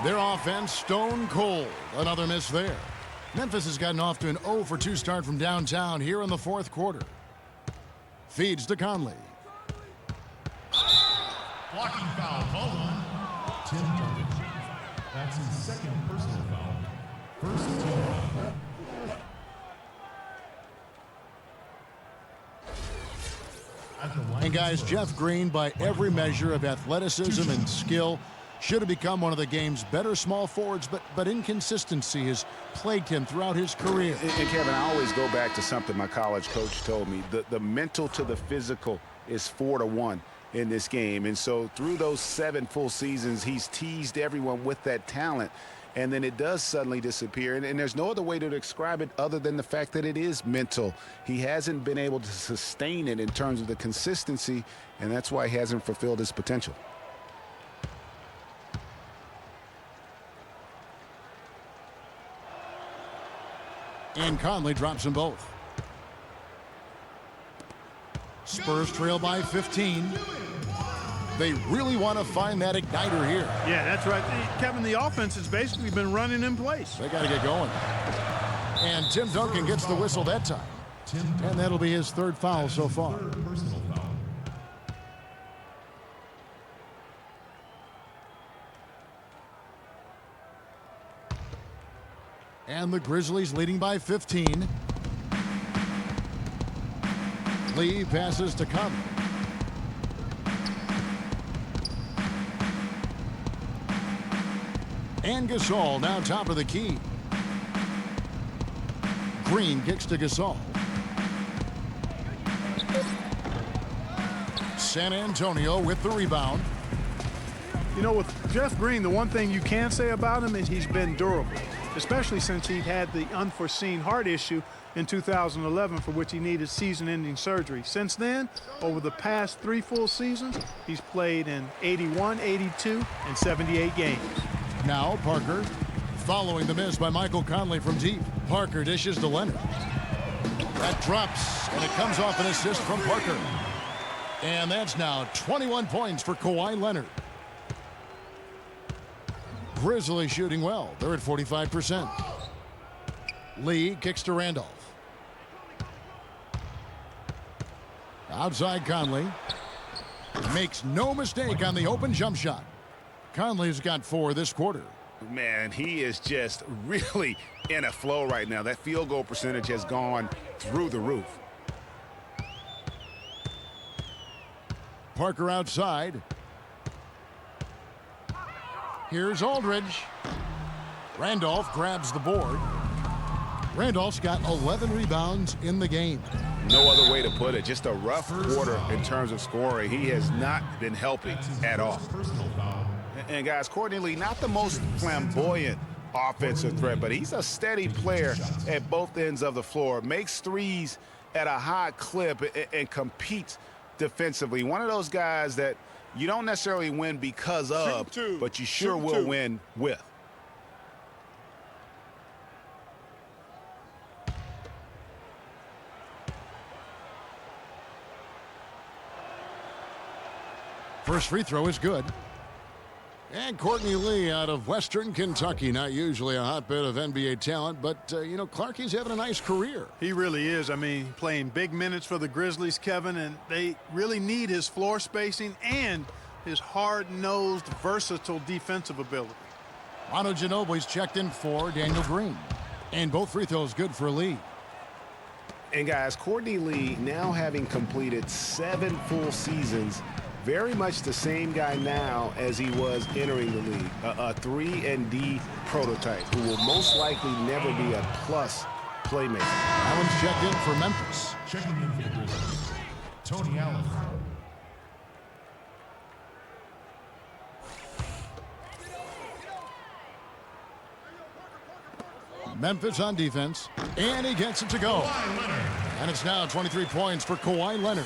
[SPEAKER 5] Their offense stone cold. Another miss there. Memphis has gotten off to an 0 for 2 start from downtown here in the fourth quarter. Feeds to Conley.
[SPEAKER 10] Blocking foul called on Tim Duncan. That's his second personal foul. First team foul.
[SPEAKER 5] And guys, Jeff Green, by every measure of athleticism and skill, should have become one of the game's better small forwards, but inconsistency has plagued him throughout his career.
[SPEAKER 6] And Kevin, I always go back to something my college coach told me. The mental to the physical is 4-to-1 in this game. And so through those 7 full seasons, he's teased everyone with that talent. And then it does suddenly disappear. And there's no other way to describe it other than the fact that it is mental. He hasn't been able to sustain it in terms of the consistency, and that's why he hasn't fulfilled his potential.
[SPEAKER 5] And Conley drops them both. Spurs trail by 15. They really want to find that igniter here.
[SPEAKER 7] Yeah, that's right. Kevin, the offense has basically been running in place.
[SPEAKER 5] They got to get going. And Tim Duncan gets the whistle that time. And that'll be his 3rd foul so far.
[SPEAKER 10] Personal foul.
[SPEAKER 5] And the Grizzlies leading by 15. Lee passes to Conley. And Gasol now top of the key. Green kicks to Gasol. San Antonio with the rebound.
[SPEAKER 7] You know, with Jeff Green, the one thing you can say about him is he's been durable, especially since he had the unforeseen heart issue in 2011 for which he needed season-ending surgery. Since then, over the past 3 full seasons, he's played in 81, 82, and 78 games.
[SPEAKER 5] Now Parker, following the miss by Michael Conley from deep. Parker dishes to Leonard. That drops, and it comes off an assist from Parker. And that's now 21 points for Kawhi Leonard. Grizzlies shooting well. They're at 45%. Lee kicks to Randolph. Outside Conley. Makes no mistake on the open jump shot. Conley's got 4 this quarter.
[SPEAKER 6] Man, he is just really in a flow right now. That field goal percentage has gone through the roof.
[SPEAKER 5] Parker outside. Here's Aldridge. Randolph grabs the board. Randolph's got 11 rebounds in the game.
[SPEAKER 6] No other way to put it. Just a rough quarter in terms of scoring. He has not been helping at all. And guys, Courtney Lee, not the most flamboyant offensive threat, but he's a steady player at both ends of the floor. Makes threes at a high clip and competes defensively. One of those guys that you don't necessarily win because of, but you sure will win with.
[SPEAKER 5] First free throw is good. And Courtney Lee out of Western Kentucky, not usually a hotbed of NBA talent, but, you know, Clarkie's having a nice career.
[SPEAKER 7] He really is. I mean, playing big minutes for the Grizzlies, Kevin, and they really need his floor spacing and his hard-nosed, versatile defensive ability.
[SPEAKER 5] Manu Ginobili's checked in for Daniel Green. And both free throws good for Lee.
[SPEAKER 6] And, guys, Courtney Lee now having completed 7 full seasons, very much the same guy now as he was entering the league. A 3-and-D prototype who will most likely never be a plus playmaker.
[SPEAKER 5] Allen's checked in for Memphis.
[SPEAKER 10] Checking in for the Grizzlies, Tony Allen.
[SPEAKER 5] Memphis on defense, and he gets it to go. And it's now 23 points for Kawhi Leonard.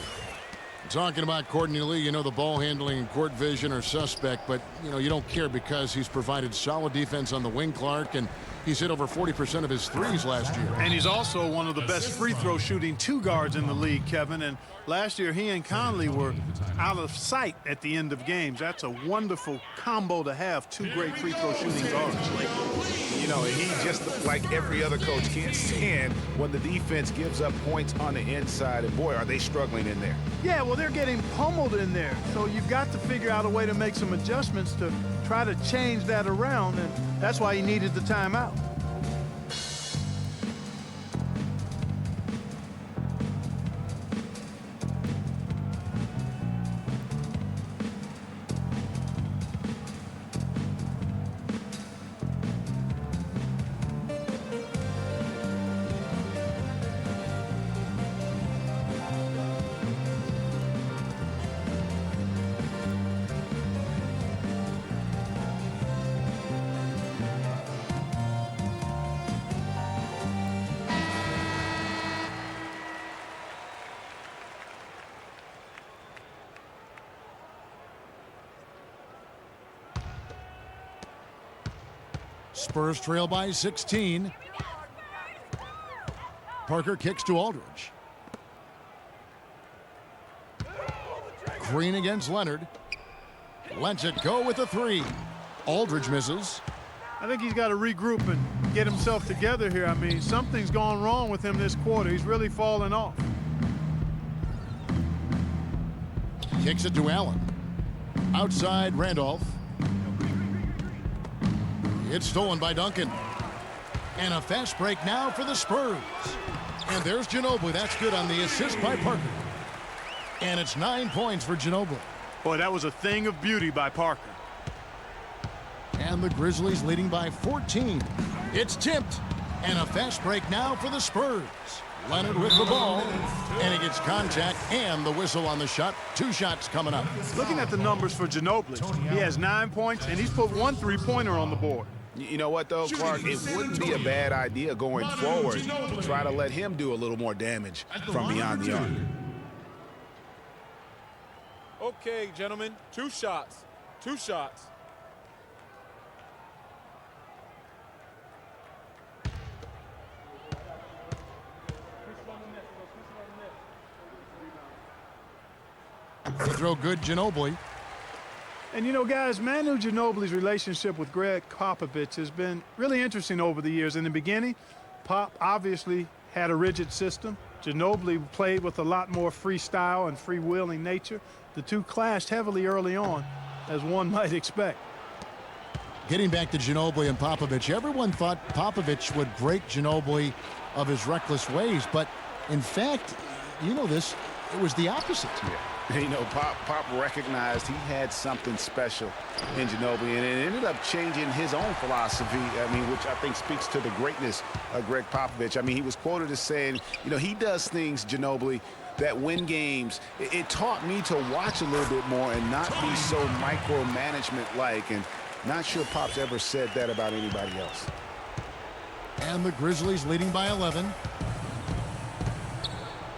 [SPEAKER 5] Talking about Courtney Lee, you know the ball handling and court vision are suspect, but you know you don't care because he's provided solid defense on the wing, Clark, and he's hit over 40% of his threes last year.
[SPEAKER 7] And he's also one of the best free throw shooting 2 guards in the league, Kevin. And last year he and Conley were out of sight at the end of games. That's a wonderful combo to have, 2 great free throw shooting guards.
[SPEAKER 6] You know, he just, like every other coach, can't stand when the defense gives up points on the inside. And boy, are they struggling in there.
[SPEAKER 7] Yeah, well, they're getting pummeled in there. So you've got to figure out a way to make some adjustments to try to change that around. And that's why he needed the timeout.
[SPEAKER 5] Spurs trail by 16. Parker kicks to Aldridge. Green against Leonard. Lets it go with a 3. Aldridge misses.
[SPEAKER 7] I think he's got to regroup and get himself together here. I mean, something's gone wrong with him this quarter. He's really fallen off.
[SPEAKER 5] Kicks it to Allen. Outside Randolph. It's stolen by Duncan. And a fast break now for the Spurs. And there's Ginobili. That's good on the assist by Parker. And it's 9 points for Ginobili.
[SPEAKER 7] Boy, that was a thing of beauty by Parker.
[SPEAKER 5] And the Grizzlies leading by 14. It's tipped. And a fast break now for the Spurs. Leonard with the ball. And he gets contact and the whistle on the shot. 2 shots coming up.
[SPEAKER 7] Looking at the numbers for Ginobili, he has 9 points, and he's put 1 3-pointer on the board.
[SPEAKER 6] You know what, though, Clark? It wouldn't be a bad idea going forward to try to let him do a little more damage from beyond the arc.
[SPEAKER 11] Okay, gentlemen, 2 shots. 2 shots.
[SPEAKER 5] They throw good Ginobili.
[SPEAKER 7] And, you know, guys, Manu Ginobili's relationship with Greg Popovich has been really interesting over the years. In the beginning, Pop obviously had a rigid system. Ginobili played with a lot more freestyle and freewheeling nature. The two clashed heavily early on, as one might expect.
[SPEAKER 5] Getting back to Ginobili and Popovich, everyone thought Popovich would break Ginobili of his reckless ways, but in fact, you know this, it was the opposite.
[SPEAKER 6] Yeah. You know, Pop recognized he had something special in Ginobili, and it ended up changing his own philosophy, I mean, which I think speaks to the greatness of Greg Popovich. I mean, he was quoted as saying, you know, he does things, Ginobili, that win games. It taught me to watch a little bit more and not be so micromanagement-like, and not sure Pop's ever said that about anybody else.
[SPEAKER 5] And the Grizzlies leading by 11.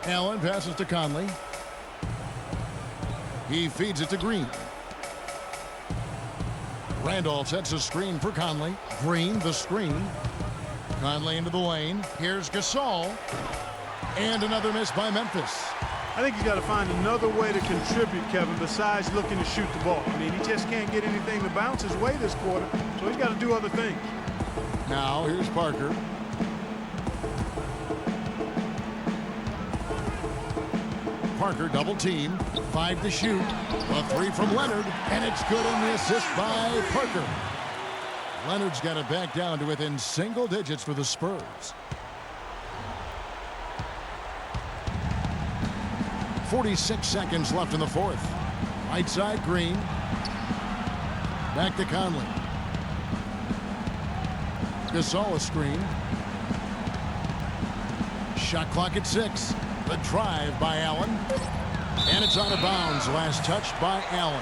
[SPEAKER 5] Allen passes to Conley. He feeds it to Green. Randolph sets a screen for Conley. Green, the screen. Conley into the lane. Here's Gasol. And another miss by Memphis.
[SPEAKER 7] I think he's got to find another way to contribute, Kevin, besides looking to shoot the ball. I mean, he just can't get anything to bounce his way this quarter, so he's got to do other things.
[SPEAKER 5] Now, here's Parker. Parker double team, 5 to shoot, a 3 from Leonard, and it's good on the assist by Parker. Leonard's got it back down to within single digits for the Spurs. 46 seconds left in the fourth. Right side, Green. Back to Conley. Gasol a screen. Shot clock at 6. The drive by Allen. And it's out of bounds. Last touch by Allen.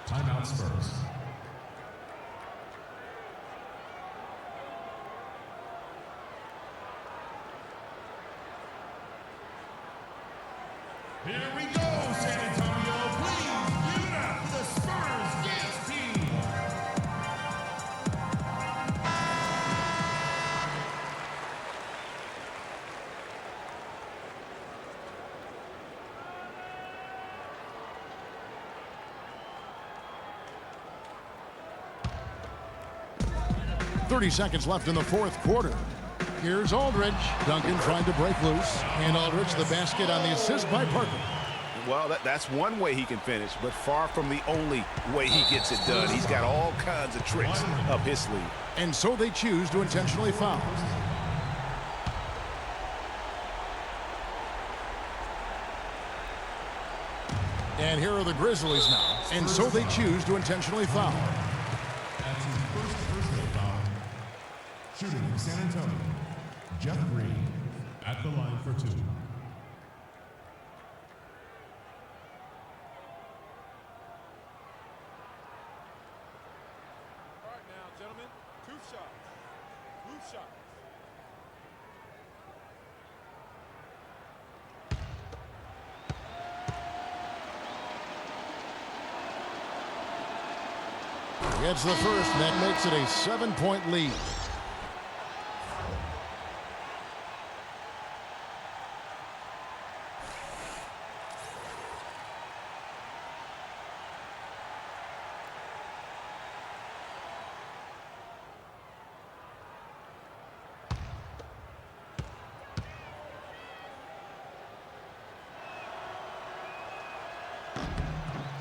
[SPEAKER 10] Timeout Spurs. Here we go, San Antonio. Please give it up for the Spurs dance team.
[SPEAKER 5] .30 seconds left in the fourth quarter. Here's Aldridge. Duncan trying to break loose. And Aldridge the basket on the assist by Parker.
[SPEAKER 6] Well, that's one way he can finish, but far from the only way he gets it done. He's got all kinds of tricks up his sleeve.
[SPEAKER 5] And so they choose to intentionally foul. And here are the Grizzlies now. And so they choose to intentionally foul.
[SPEAKER 10] That's his first personal foul. Shooting for San Antonio, Jeff Green at the line for 2.
[SPEAKER 11] All right now, gentlemen, 2 shots. 2 shots.
[SPEAKER 5] Gets the first, and that makes it a 7-point lead.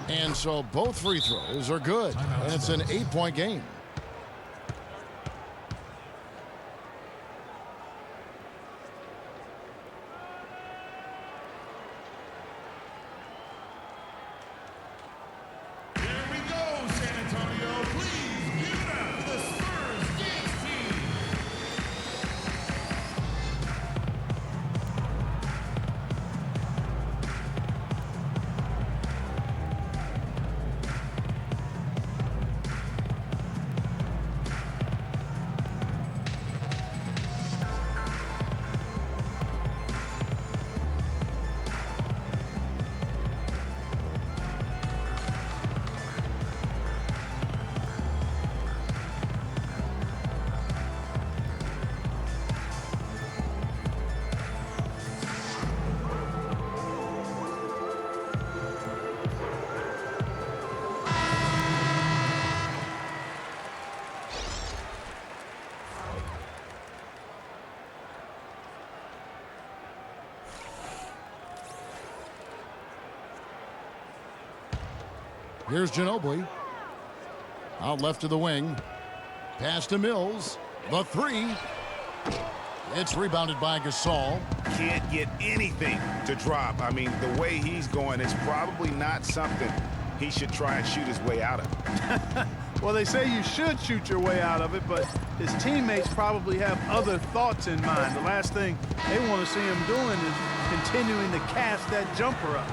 [SPEAKER 5] And so both free throws are good, and it's an 8-point game.
[SPEAKER 10] Here we go, San Antonio. Please give it up for the Spurs dance team.
[SPEAKER 5] Here's Ginobili. Out left to the wing. Pass to Mills. The three. It's rebounded by Gasol.
[SPEAKER 6] Can't get anything to drop. I mean, the way he's going, it's probably not something he should try and shoot his way out of.
[SPEAKER 7] Well, they say you should shoot your way out of it, but his teammates probably have other thoughts in mind. The last thing they want to see him doing is continuing to cast that jumper up.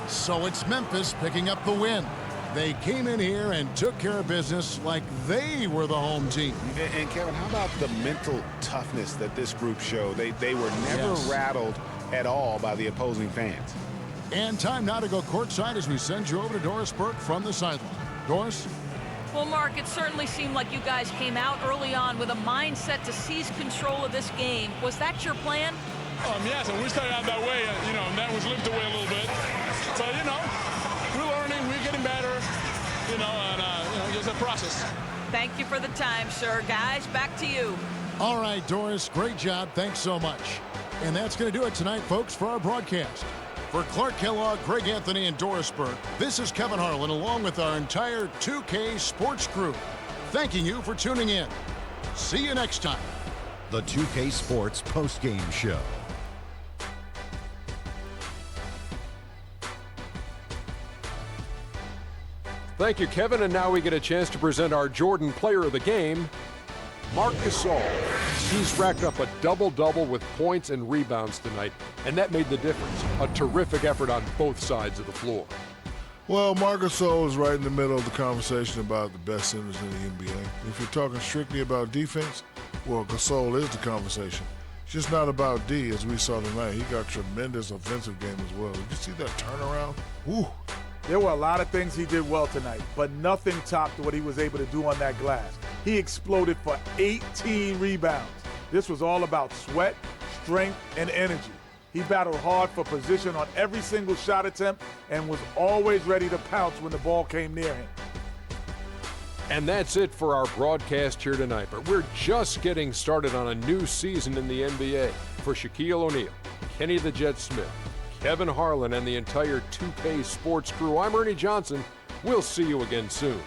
[SPEAKER 5] So it's Memphis picking up the win. They came in here and took care of business like they were the home team.
[SPEAKER 6] And Kevin, how about the mental toughness that this group showed? They were never rattled at all by the opposing fans.
[SPEAKER 5] And time now to go courtside as we send you over to Doris Burke from the sideline. Doris?
[SPEAKER 8] Well, Mark, it certainly seemed like you guys came out early on with a mindset to seize control of this game. Was that your plan?
[SPEAKER 11] Yes, and we started out that way, and that was limped away a little bit. So, we're learning, we're getting better, and just a process.
[SPEAKER 8] Thank you for the time, sir. Guys, back to you.
[SPEAKER 5] All right, Doris, great job. Thanks so much. And that's going to do it tonight, folks, for our broadcast. For Clark Kellogg, Greg Anthony, and Doris Burke, this is Kevin Harlan along with our entire 2K Sports crew, thanking you for tuning in. See you next time.
[SPEAKER 1] The 2K Sports postgame show.
[SPEAKER 2] Thank you, Kevin. And now we get a chance to present our Jordan Player of the Game, Marc Gasol. He's racked up a double-double with points and rebounds tonight, and that made the difference. A terrific effort on both sides of the floor.
[SPEAKER 4] Well, Marc Gasol is right in the middle of the conversation about the best centers in the NBA. If you're talking strictly about defense, well, Gasol is the conversation. It's just not about D, as we saw tonight. He got tremendous offensive game as well. Did you see that turnaround? Woo!
[SPEAKER 3] There were a lot of things he did well tonight, but nothing topped what he was able to do on that glass. He exploded for 18 rebounds. This was all about sweat, strength, and energy. He battled hard for position on every single shot attempt and was always ready to pounce when the ball came near him.
[SPEAKER 2] And that's it for our broadcast here tonight. But we're just getting started on a new season in the NBA. For Shaquille O'Neal, Kenny the Jet Smith, Kevin Harlan, and the entire 2K Sports crew, I'm Ernie Johnson. We'll see you again soon.